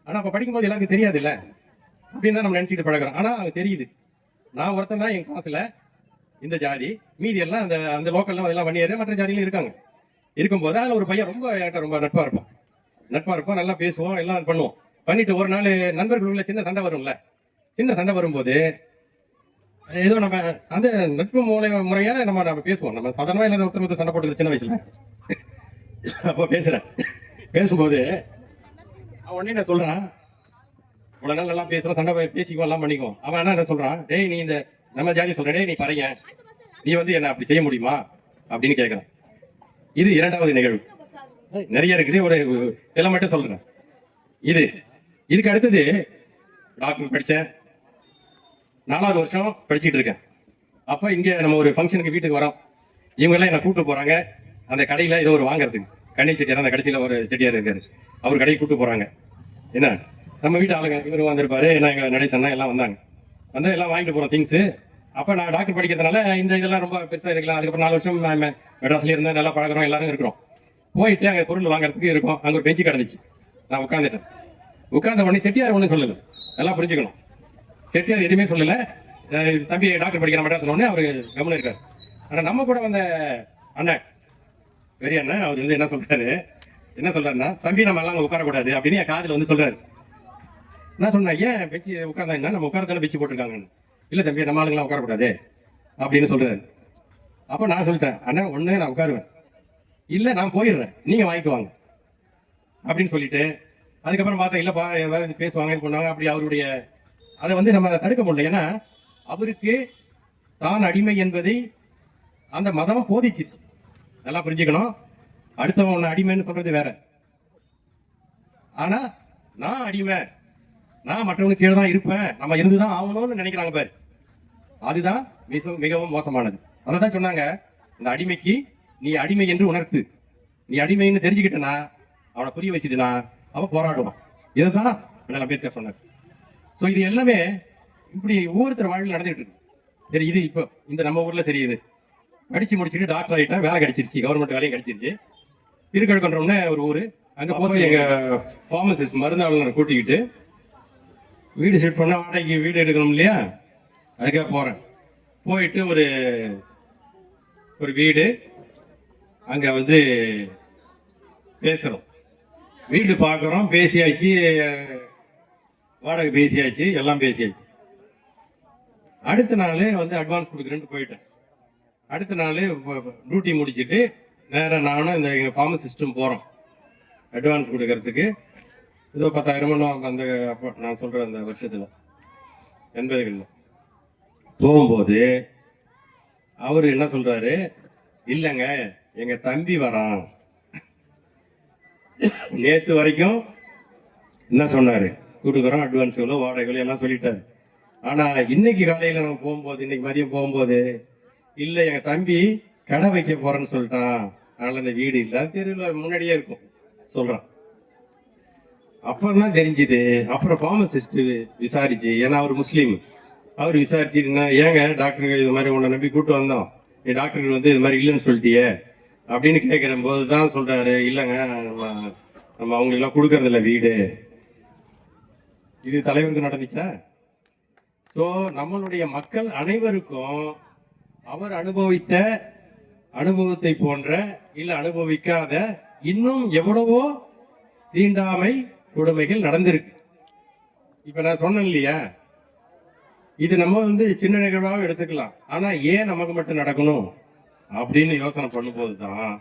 ஆனா அப்ப படிக்கும்போது எல்லாருக்கும் தெரியாது இல்ல, அப்படின்னு தான் நம்ம நினைச்சிட்டு பழகிறோம். ஆனா அது தெரியுது, நான் ஒருத்தன் தான் என் கிளாஸ்ல இந்த ஜாதி, மீதி எல்லாம் அந்த அந்த லோக்கல்ல அதெல்லாம் வண்டியேற மற்ற ஜாதியிலும் இருக்காங்க. இருக்கும்போது அதில் ஒரு பையன் ரொம்ப என்கிட்ட ரொம்ப நட்பா இருப்பான், நல்லா பேசுவோம், எல்லாம் பண்ணுவோம். பண்ணிட்டு ஒரு நாள் நண்பர்களுக்குள்ள சின்ன சண்டை வரும்ல, சின்ன சண்டை வரும்போது ஏதோ நம்ம அந்த நட்பு முறையா நம்ம பேசுவோம். நம்ம சாதாரணமா இல்லை ஒருத்தர் சண்டை போட்டு சின்ன வயசுல. அப்போ பேசும்போது உடனே என்ன சொல்றான், இவ்வளவு நாள் நல்லா பேசுறோம், சண்டை பேசிக்குவோம், எல்லாம் பண்ணிக்குவோம். அவன் என்ன சொல்றான், டேய் நீ இந்த நம்ம ஜாதி சொல்றே, நீ பறைய, நீ வந்து என்ன அப்படி செய்ய முடியுமா அப்படின்னு கேட்கிறான். இது இரண்டாவது நிகழ்வு. நிறைய இருக்குது, ஒரு சில மட்டும் சொல்றேன். இதுக்கு அடுத்தது டாக்டர் படிச்சேன், 4வது வருஷம் படிச்சுட்டு இருக்கேன். அப்ப இங்க நம்ம ஒரு ஃபங்க்ஷனுக்கு வீட்டுக்கு வரோம். இவங்க எல்லாம் என்ன கூப்பிட்டு போறாங்க அந்த கடையில ஏதோ ஒரு வாங்குறதுக்கு. கண்ணி செட்டியார் அந்த கடைசியில ஒரு செட்டியார் இருக்காரு, அவர் கடைக்கு கூப்பிட்டு போறாங்க. என்ன நம்ம வீட்டு ஆளுங்க இவரு வந்திருப்பாரு, என்ன எங்க நடேசன்னா எல்லாம் வந்தாங்க. வந்து எல்லாம் வாங்கிட்டு போறோம் திங்ஸ். அப்ப நான் டாக்டர் படிக்கிறதுனால இந்த இதெல்லாம் ரொம்ப பெருசா இருக்கலாம். அதுக்கப்புறம் 4 வருஷம் மெட்ராஸ்ல இருந்தா நல்லா பழகிறோம், எல்லாரும் இருக்கிறோம். போயிட்டு அங்கே பொருள் வாங்குறதுக்கு இருக்கும். அங்க ஒரு பெஞ்சு கிடந்துச்சு, நான் உட்காந்துட்டேன். உட்கார்ந்த உடனே செட்டியார் ஒன்றும் சொல்லல, நல்லா புரிஞ்சுக்கணும். செட்டியார் எதுவுமே சொல்லல. தம்பி டாக்டர் படிக்கிற மெட்ராஸ் சொன்னோடனே அவரு கவனம் இருக்காரு. ஆனா நம்ம கூட வந்த அண்ணன், பெரிய அண்ணன், அவர் வந்து என்ன சொல்றாருன்னா, தம்பி நம்ம எல்லாம் உட்காரக்கூடாது அப்படின்னு என் காதுல வந்து சொல்றாரு. நான் சொன்னேன், ஏன் பெச்சு உட்கார்ந்தா என்ன, நம்ம உட்காரத்தானே பெச்சு போட்டிருக்காங்கன்னு. இல்ல தம்பி, நம்ம ஆளுங்களாம் உட்காரக்கூடாது அப்படின்னு சொல்றாரு. அப்ப நான் சொல்லிட்டேன், அண்ணா ஒண்ணு நான் உட்காருவேன், இல்ல நான் போயிடுறேன், நீங்க வாங்கிட்டு வாங்க அப்படின்னு சொல்லிட்டு, அதுக்கப்புறம் பார்த்தா இல்லப்பா ஏதாவது பேசுவாங்க இது பண்ணுவாங்க, அப்படி அவருடைய அதை வந்து நம்ம தடுக்க முடியல. ஏன்னா அவருக்கு தான் அடிமை என்பதை அந்த மதம் போதிச்சு. நல்லா புரிஞ்சுக்கணும். அடுத்தவன் ஒண்ணு அடிமைன்னு சொல்றது வேற. ஆனா நான் அடிமை, நான் மற்றவனுக்கு கீழே தான் இருப்பேன், நம்ம இருந்துதான் ஆகணும்னு நினைக்கிறாங்க பாரு, அதுதான் மிகவும் மோசமானது. அதான் சொன்னாங்க, இந்த அடிமைக்கு நீ அடிமை என்று உணர்த்து, நீ அடிமைன்னு தெரிஞ்சுக்கிட்டனா அவனை புரிய வச்சுட்டுனா அவன் போராடுவான். இதுதான் அம்பேத்கர் சொன்னார். ஸோ இது எல்லாமே இப்படி ஒவ்வொருத்தர் வாழ்வில் நடந்துகிட்டு இருக்கு. சரி, இது இப்போ இந்த நம்ம ஊர்ல சரி, இது படிச்சு முடிச்சுட்டு டாக்டர் ஆகிட்டா, வேலை கிடைச்சிருச்சு, கவர்மெண்ட் வேலையும் கிடைச்சிருச்சு. திருக்கழுக்குன்றம்னு ஒரு ஊர், அங்க போய் எங்க ஃபார்மசிஸ்ட் மருந்தாளரை கூட்டிக்கிட்டு வீடு செட் பண்ண, வாடகைக்கு வீடு எடுக்கணும் இல்லையா, அதுக்காக போறேன். போயிட்டு ஒரு வீடு அங்க வந்து பேசுறோம், வீடு பார்க்குறோம், பேசியாச்சு, வாடகை பேசியாச்சு, எல்லாம் பேசியாச்சு. அடுத்த நாள் வந்து அட்வான்ஸ் கொடுக்குறேன்னு போயிட்டேன். அடுத்த நாள் டியூட்டி முடிச்சுட்டு நேராக நானும் இந்த எங்கள் ஃபார்மசிஸ்டும் போகிறோம் அட்வான்ஸ் கொடுக்கறதுக்கு. ஏதோ 10,000 அந்த அப்போ நான் சொல்கிற அந்த வருஷத்தில் 80களில் போகும்போது அவர் என்ன சொல்கிறாரு, இல்லைங்க எங்கள் தம்பி வரான். நேற்று வரைக்கும் என்ன சொன்னார், கொடுக்குறோம் அட்வான்ஸ் எவ்வளோ, வாடகைகள் எல்லாம் சொல்லிட்டாரு. ஆனால் இன்னைக்கு காலையில் நம்ம போகும்போது, இன்னைக்கு மதியம் போகும்போது, இல்லை எங்கள் தம்பி கடை வைக்க போகிறேன்னு சொல்லிட்டான், அதனால் அந்த வீடு இல்லை, தெருவில் முன்னாடியே இருக்கும் சொல்கிறான். அப்புறம் தான் தெரிஞ்சுது. அப்புறம் ஃபார்மசிஸ்ட் விசாரிச்சு, ஏன்னா அவர் முஸ்லீம், அவர் விசாரிச்சுன்னா, ஏங்க டாக்டருக்கு இது மாதிரி உன்னை நம்பி கூப்பிட்டு வந்தோம், நீ டாக்டருக்கு வந்து இது மாதிரி இல்லைன்னு சொல்லிட்டியே அப்படின்னு கேட்குற போது தான் சொல்றாரு, இல்லைங்க நம்ம அவங்களெல்லாம் கொடுக்கறதில்ல வீடு. இது தலைவருக்கு நடந்துச்சா? ஸோ நம்மளுடைய மக்கள் அனைவருக்கும் அவர் அனுபவித்த அனுபவத்தை போன்ற இல்ல அனுபவிக்காத இன்னும் எவ்வளவோ தீண்டாமை கொடுமைகள் நடந்திருக்கு. இப்ப நான் சொன்னேன் இல்லையா, இது நம்ம வந்து சின்ன நிகழ்வாக எடுத்துக்கலாம். ஆனா ஏன் நமக்கு மட்டும் நடக்கணும் அப்படின்னு யோசனை பண்ணும்போது தான்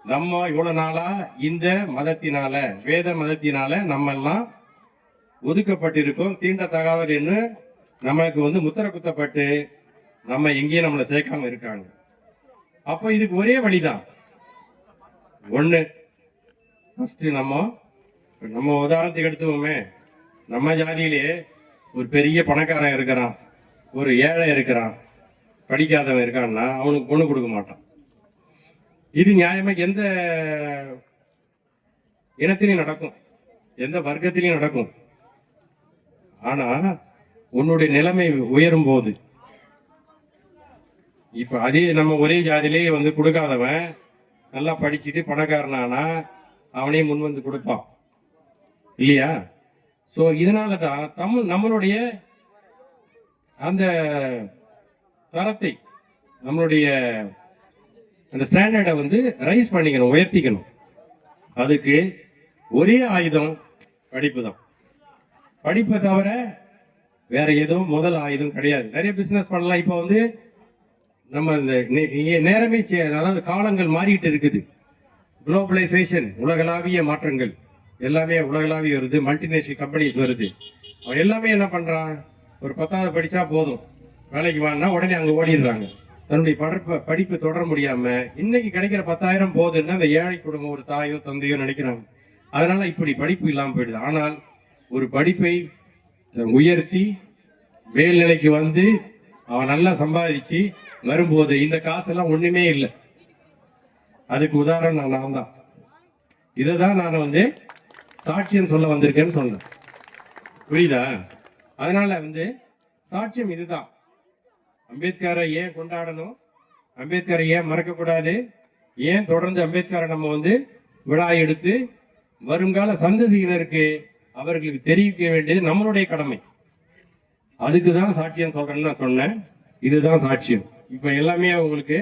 நம்ம இவ்வளவு நாளா இந்த மதத்தினால, வேத மதத்தினால நம்ம எல்லாம் ஒதுக்கப்பட்டிருக்கோம், தீண்டத்தகாதன்னு நமக்கு வந்து முத்திர குத்தப்பட்டு நம்ம எங்கேயும் நம்மளை சேர்க்காம இருக்காங்க. அப்போ இதுக்கு ஒரே வழிதான். ஒண்ணு, ஃபர்ஸ்ட் நம்ம உதாரணத்துக்கு எடுத்துவோமே, நம்ம ஜாதியிலே ஒரு பெரிய பணக்காரன் இருக்கிறான், ஒரு ஏழை இருக்கிறான், படிக்காதவன் இருக்கான்னா அவனுக்கு பொண்ணு கொடுக்க மாட்டான். இது நியாயமா எந்த இனத்திலையும் நடக்கும், எந்த வர்க்கத்திலையும் நடக்கும். ஆனா உன்னுடைய நிலைமை உயரும் போது, இப்ப அதே நம்ம ஒரே ஜாதியிலே வந்து கொடுக்காதவன் நல்லா படிச்சுட்டு பணக்காரனானா அவனே முன் வந்து கொடுப்பான் இல்லையா? சோ இதனாலதான் நம்மளுடைய அந்த தரத்தை, நம்மளுடைய அந்த ஸ்டாண்டர்டை வந்து ரைஸ் பண்ணிக்கணும், உயர்த்திக்கணும். அதுக்கு ஒரே ஆயுதம் படிப்பு தான். படிப்பை தவிர வேற எதுவும் முதல் ஆயுதம் கிடையாது. நிறைய பிசினஸ் பண்ணலாம். இப்ப வந்து நம்ம இந்த நேரமே, அதாவது காலங்கள் மாறிட்டு இருக்குது. குளோபலைசேஷன், உலகளாவிய மாற்றங்கள் எல்லாமே உலகளாவிய வருது. மல்டிநேஷனல் கம்பெனிஸ் வருது. அவன் எல்லாமே என்ன பண்றான், ஒரு 10வது படிச்சா போதும், வேலைக்கு வாங்கினா உடனே அங்க ஓடிடுறாங்க. தன்னுடைய படிப்பு தொடர முடியாம இன்னைக்கு கிடைக்கிற 10,000 போதுன்னா அந்த ஏழை குடும்பம் ஒரு தாயோ தந்தையோ நினைக்கிறாங்க. அதனால இப்படி படிப்பு இல்லாம போயிடுது. ஆனால் ஒரு படிப்பை உயர்த்தி மேல்நிலைக்கு வந்து அவன் நல்லா சம்பாதிச்சு வரும்போது இந்த காசெல்லாம் ஒண்ணுமே இல்லை. அதுக்கு உதாரணம் நான் தான். இதைதான் நான் வந்து சாட்சியம் சொல்ல வந்திருக்கேன்னு சொன்னேன். புரியுதா? அதனால வந்து சாட்சியம் இதுதான். அம்பேத்கரை ஏன் கொண்டாடணும், அம்பேத்கரை ஏன் மறக்கக்கூடாது, ஏன் தொடர்ந்து அம்பேத்கரை நம்ம வந்து விழா எடுத்து வருங்கால சந்ததியினருக்கு அவர்களுக்கு தெரிவிக்க வேண்டியது நம்மளுடைய கடமை. அதுக்குதான் சாட்சியம் சொல்றேன்னு நான் சொன்னேன். இதுதான் சாட்சியம். இப்ப எல்லாமே உங்களுக்கு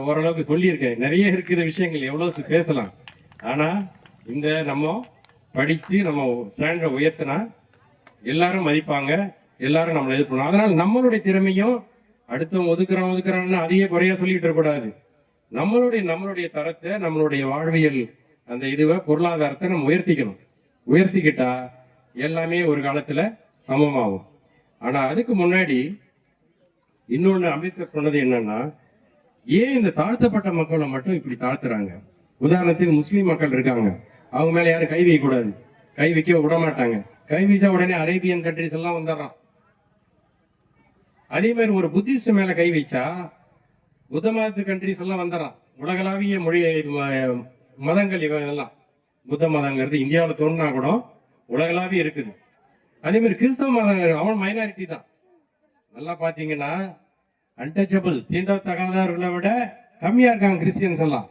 ஓரளவுக்கு சொல்லியிருக்கேன். நிறைய இருக்கிற விஷயங்கள் எவ்வளவு பேசலாம். ஆனா இந்த நம்ம படிச்சு நம்ம ஸ்டாண்டர்ட் உயர்த்தினா எல்லாரும் மதிப்பாங்க, எல்லாரும் நம்மளை இது பண்ணுவோம். அதனால நம்மளுடைய திறமையும் அடுத்தவங்க ஒதுக்குறான்னு அதையே குறைய சொல்லிட்டு இருக்கக்கூடாது. நம்மளுடைய தரத்தை, நம்மளுடைய வாழ்வியல் அந்த இதுவை, பொருளாதாரத்தை நம்ம உயர்த்திக்கணும். உயர்த்திக்கிட்டா எல்லாமே ஒரு காலத்துல சமமாகும். ஆனா அதுக்கு முன்னாடி இன்னொன்னு அம்பேத்கர் சொன்னது என்னன்னா, ஏன் இந்த தாழ்த்தப்பட்ட மக்களை மட்டும் இப்படி தாழ்த்துறாங்க? உதாரணத்துக்கு முஸ்லீம் மக்கள் இருக்காங்க, அவங்க மேல யாரும் கை வைக்க கூடாது, கை வைக்க விட மாட்டாங்க. கை வீச உடனே அரேபியன் கண்ட்ரிஸ் எல்லாம் வந்துடுறான். அதே மாதிரி ஒரு புத்திஸ்ட் மேல கை வச்சா புத்த மதத்து கண்ட்ரிஸ் எல்லாம் வந்துடுறான். உலகளாவிய மொழி மதங்கள் இவங்கெல்லாம், புத்த மதங்கிறது இந்தியாவில் தோணுனா கூட உலகளாவிய இருக்குது. அதே மாதிரி கிறிஸ்தவ மதங்கள் அவன் மைனாரிட்டி தான். நல்லா பாத்தீங்கன்னா அன்டச்சபிள், தீண்டத்தகாதவர்களை விட கம்மியா இருக்காங்க கிறிஸ்டியன்ஸ் எல்லாம்.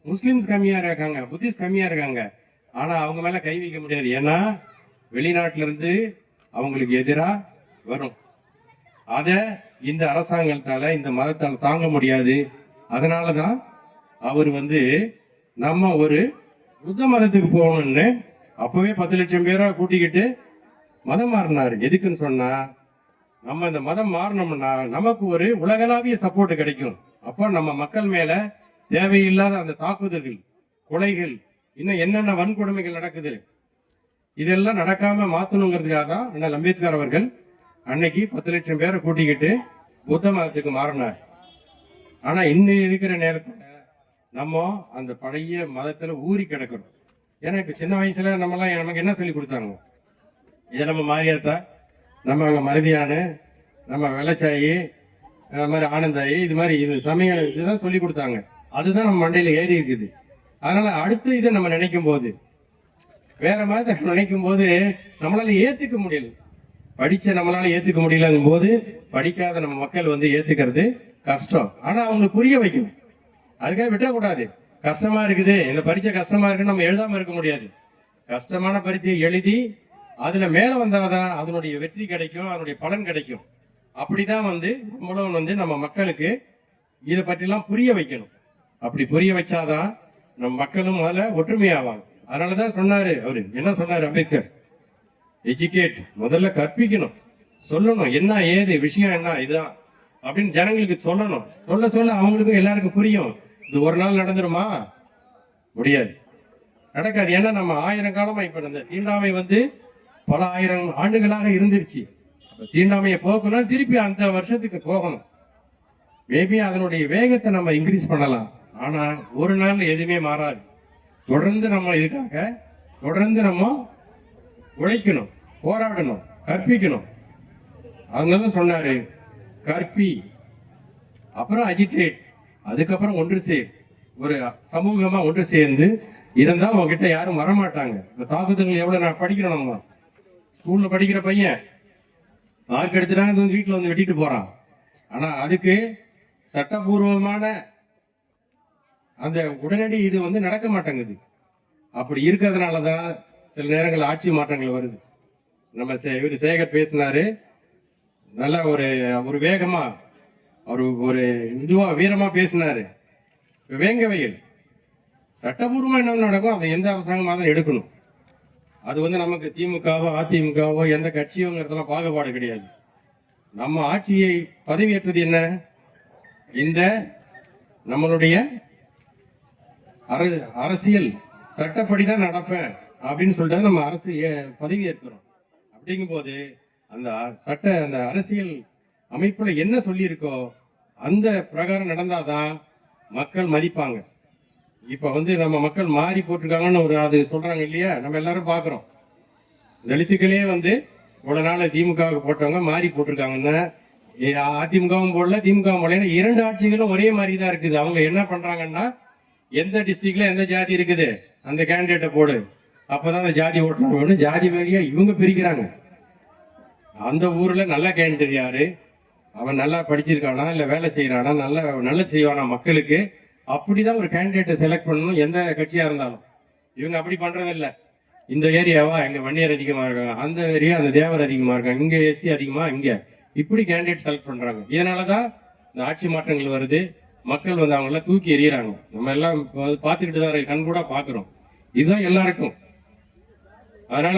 முஸ்லிம்ஸ் கம்மியா இருக்காங்க, புத்திஸ்ட் கம்மியா இருக்காங்க. ஆனா அவங்க மேல கை வைக்க முடியாது. ஏன்னா வெளிநாட்டுல இருந்து அவங்களுக்கு எதிராக வரும். அத இந்த அரசாங்கத்தால, இந்த மதத்தால் தாங்க முடியாது. அதனாலதான் அவர் நம்ம ஒரு புத்த மதத்துக்கு போகணும்னு அப்பவே 10 லட்சம் பேரை கூட்டிக்கிட்டு மதம் மாறினாரு. எதுக்குன்னு சொன்னா, நம்ம இந்த மதம் மாறினோம்னா நமக்கு ஒரு உலகளாவிய சப்போர்ட் கிடைக்கும். அப்போ நம்ம மக்கள் மேல தேவையில்லாத அந்த தாக்குதல்கள், கொலைகள், இன்னும் என்னென்ன வன்கொடுமைகள் நடக்குது, இதெல்லாம் நடக்காம மாத்தணுங்கிறதுக்காக தான் அண்ணல் அம்பேத்கர் அவர்கள் அன்னைக்கு 10 லட்சம் பேரை கூட்டிக்கிட்டு புத்த மதத்துக்கு மாறினார். ஆனா இன்னும் இருக்கிற நேரத்துல நம்ம அந்த பழைய மதத்துல ஊறி கிடக்கிறோம். ஏன்னா இப்ப சின்ன வயசுல நமக்கு என்ன சொல்லி கொடுத்தாங்க? இதை நம்ம மாரியாத்தா, நம்ம அங்க மருதியான, நம்ம வெள்ளச்சாயி, மாதிரி ஆனந்தாயி, இது மாதிரி இது சமய இதுதான் சொல்லி கொடுத்தாங்க. அதுதான் நம்ம மண்டையில ஏறி இருக்குது. அதனால அடுத்த இதை நம்ம நினைக்கும் போது, வேற மாதிரி நினைக்கும் போது நம்மளால ஏத்துக்க முடியல. படிச்ச நம்மளால ஏத்துக்க முடியலங்கும் போது படிக்காத நம்ம மக்கள் ஏத்துக்கிறது கஷ்டம். ஆனா அவங்களுக்கு புரிய வைக்கணும். அதுக்காக விட்டக்கூடாது. கஷ்டமா இருக்குது, இந்த பரீட்சை கஷ்டமா இருக்குன்னு நம்ம எழுதாம இருக்க முடியாது. கஷ்டமான பரீட்சையை எழுதி அதுல மேல வந்தாதான் அதனுடைய வெற்றி கிடைக்கும், அதனுடைய பலன் கிடைக்கும். அப்படிதான் நம்மளும் நம்ம மக்களுக்கு இதை பற்றி எல்லாம் புரிய வைக்கணும். அப்படி புரிய வச்சாதான் நம்ம மக்களும் முதல்ல ஒற்றுமையாவாங்க. அதனாலதான் சொன்னாரு அவரு, என்ன சொன்னாரு அம்பேத்கர்? எஜுகேட், முதல்ல கற்பிக்கணும், சொல்லணும் என்ன ஏது விஷயம் என்ன இதுதான் அப்படின்னு ஜனங்களுக்கு சொல்லணும். சொல்ல அவங்களுக்கும் எல்லாருக்கும் புரியும். இது ஒரு நாள் நடந்துருமா? முடியாது, நடக்காது. ஏன்னா நம்ம 1000 காலமா இப்ப இந்த தீண்டாமை பல 1000 ஆண்டுகளாக இருந்துருச்சு. தீண்டாமையை போக்கணும், திருப்பி அந்த வருஷத்துக்கு போகணும். மேபி அதனுடைய வேகத்தை நம்ம இன்க்ரீஸ் பண்ணலாம். ஆனா ஒரு நாள் எதுவுமே மாறாது. தொடர்ந்து நம்ம இதுக்காக நம்ம உழைக்கணும், போராடணும், கற்பிக்கணும். அதனால சொன்னாரு, கற்பி, அப்புறம் அஜிடேட், அதுக்கப்புறம் ஒன்று சேர். ஒரு சமூகமா ஒன்று சேர்ந்து இருந்தா உங்ககிட்ட யாரும் வரமாட்டாங்க. இந்த தாக்குதல்கள் எவ்வளவு நான் படிக்கிறோம். நம்ம ஸ்கூல்ல படிக்கிற பையன் மார்க் எடுத்துட்டாங்க, வீட்டுல வெட்டிட்டு போறான். ஆனா அதுக்கு சட்டபூர்வமான அந்த உடனடி இது நடக்க மாட்டேங்குது. அப்படி இருக்கிறதுனாலதான் சில நேரங்கள் ஆட்சி மாற்றங்கள் வருது. நம்ம இவரு சேகர் பேசினாரு, நல்ல ஒரு வேகமா ஒரு இதுவா வீரமா பேசினாரு. வேங்கவையில் சட்டபூர்வமா என்ன நடக்கும், அதை எந்த அரசாங்கமாக தான் எடுக்கணும். அது நமக்கு திமுகவோ அதிமுகவோ எந்த கட்சியோங்கிறதெல்லாம் பாகுபாடு கிடையாது. நம்ம ஆட்சியை பதவியேற்றது என்ன? இந்த நம்மளுடைய அரசியல் சட்டப்படிதான் நடப்பேன் அப்படின்னு சொல்லிட்டு நம்ம அரசு பதவி ஏற்கிறோம். அப்படிங்கும் போது அந்த அரசியல் அமைப்புல என்ன சொல்லி இருக்கோ அந்த பிரகாரம் நடந்தாதான் மக்கள் மதிப்பாங்க. இப்ப நம்ம மக்கள் மாறி போட்டிருக்காங்கன்னு அது சொல்றாங்க இல்லையா, நம்ம எல்லாரும் பாக்குறோம். தலித்துக்களே இவ்வளவு நாள் திமுகவுக்கு போட்டவங்க மாறி போட்டிருக்காங்கன்னா, அதிமுகவும் போடல திமுகவும் போடல. 2 ஆட்சிகளும் ஒரே மாதிரி தான் இருக்குது. அவங்க என்ன பண்றாங்கன்னா, எந்த டிஸ்ட்ரிக்ட்ல எந்த ஜாதி இருக்குது அந்த கேண்டிடேட்டை போடு, அப்பதான் அந்த ஜாதி ஓட்டணும், ஜாதி வழியா இவங்க பிரிக்கிறாங்க. அந்த ஊர்ல நல்ல கேண்டிடேட் யாரு, அவன் நல்லா படிச்சிருக்கானா, இல்ல வேலை செய்யறானா, நல்ல செய்வானா மக்களுக்கு, அப்படிதான் ஒரு கேண்டிடேட்டை செலக்ட் பண்ணணும் எந்த கட்சியா இருந்தாலும். இவங்க அப்படி பண்றது இல்ல. இந்த ஏரியாவா எங்க வன்னியர் அதிகமா இருக்காங்க, அந்த ஏரியா அந்த தேவர் அதிகமா இருக்காங்க, இங்க எஸ்சி அதிகமா, இங்க இப்படி கேண்டிடேட் செலக்ட் பண்றாங்க. இதனாலதான் இந்த ஆட்சி மாற்றங்கள் வருது. மக்கள் அவங்கள தூக்கி எறியறாங்க. நம்ம எல்லாம் பார்த்துக்கிட்டு தான் கண் கூட பாக்குறோம். இதுதான் எல்லாருக்கும். அதனால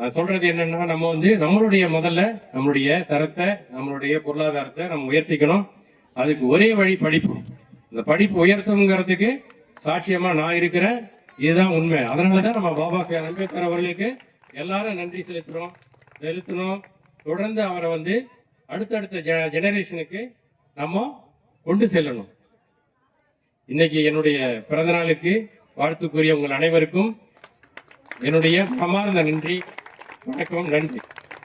நான் சொல்றது என்னன்னா, நம்ம நம்மளுடைய முதல்ல நம்மளுடைய தரத்தை, நம்மளுடைய பொருளாதாரத்தை நம்ம உயர்த்திக்கணும். அதுக்கு ஒரே வழி படிப்பு. இந்த படிப்பு உயர்த்தணுங்கிறதுக்கு சாட்சியமா நான் இருக்கிறேன். இதுதான் உண்மை. அதனாலதான் நம்ம பாபா அம்பேத்கர் அவர்களுக்கு எல்லாரும் நன்றி செலுத்தணும். தொடர்ந்து அவரை அடுத்தடுத்த ஜெனரேஷனுக்கு நம்ம கொண்டு செல்லணும். இன்னைக்கு என்னுடைய பிறந்த நாளுக்கு வாழ்த்துக்குரிய உங்கள் அனைவருக்கும் என்னுடைய மனமார்ந்த நன்றி. வணக்கம், நன்றி.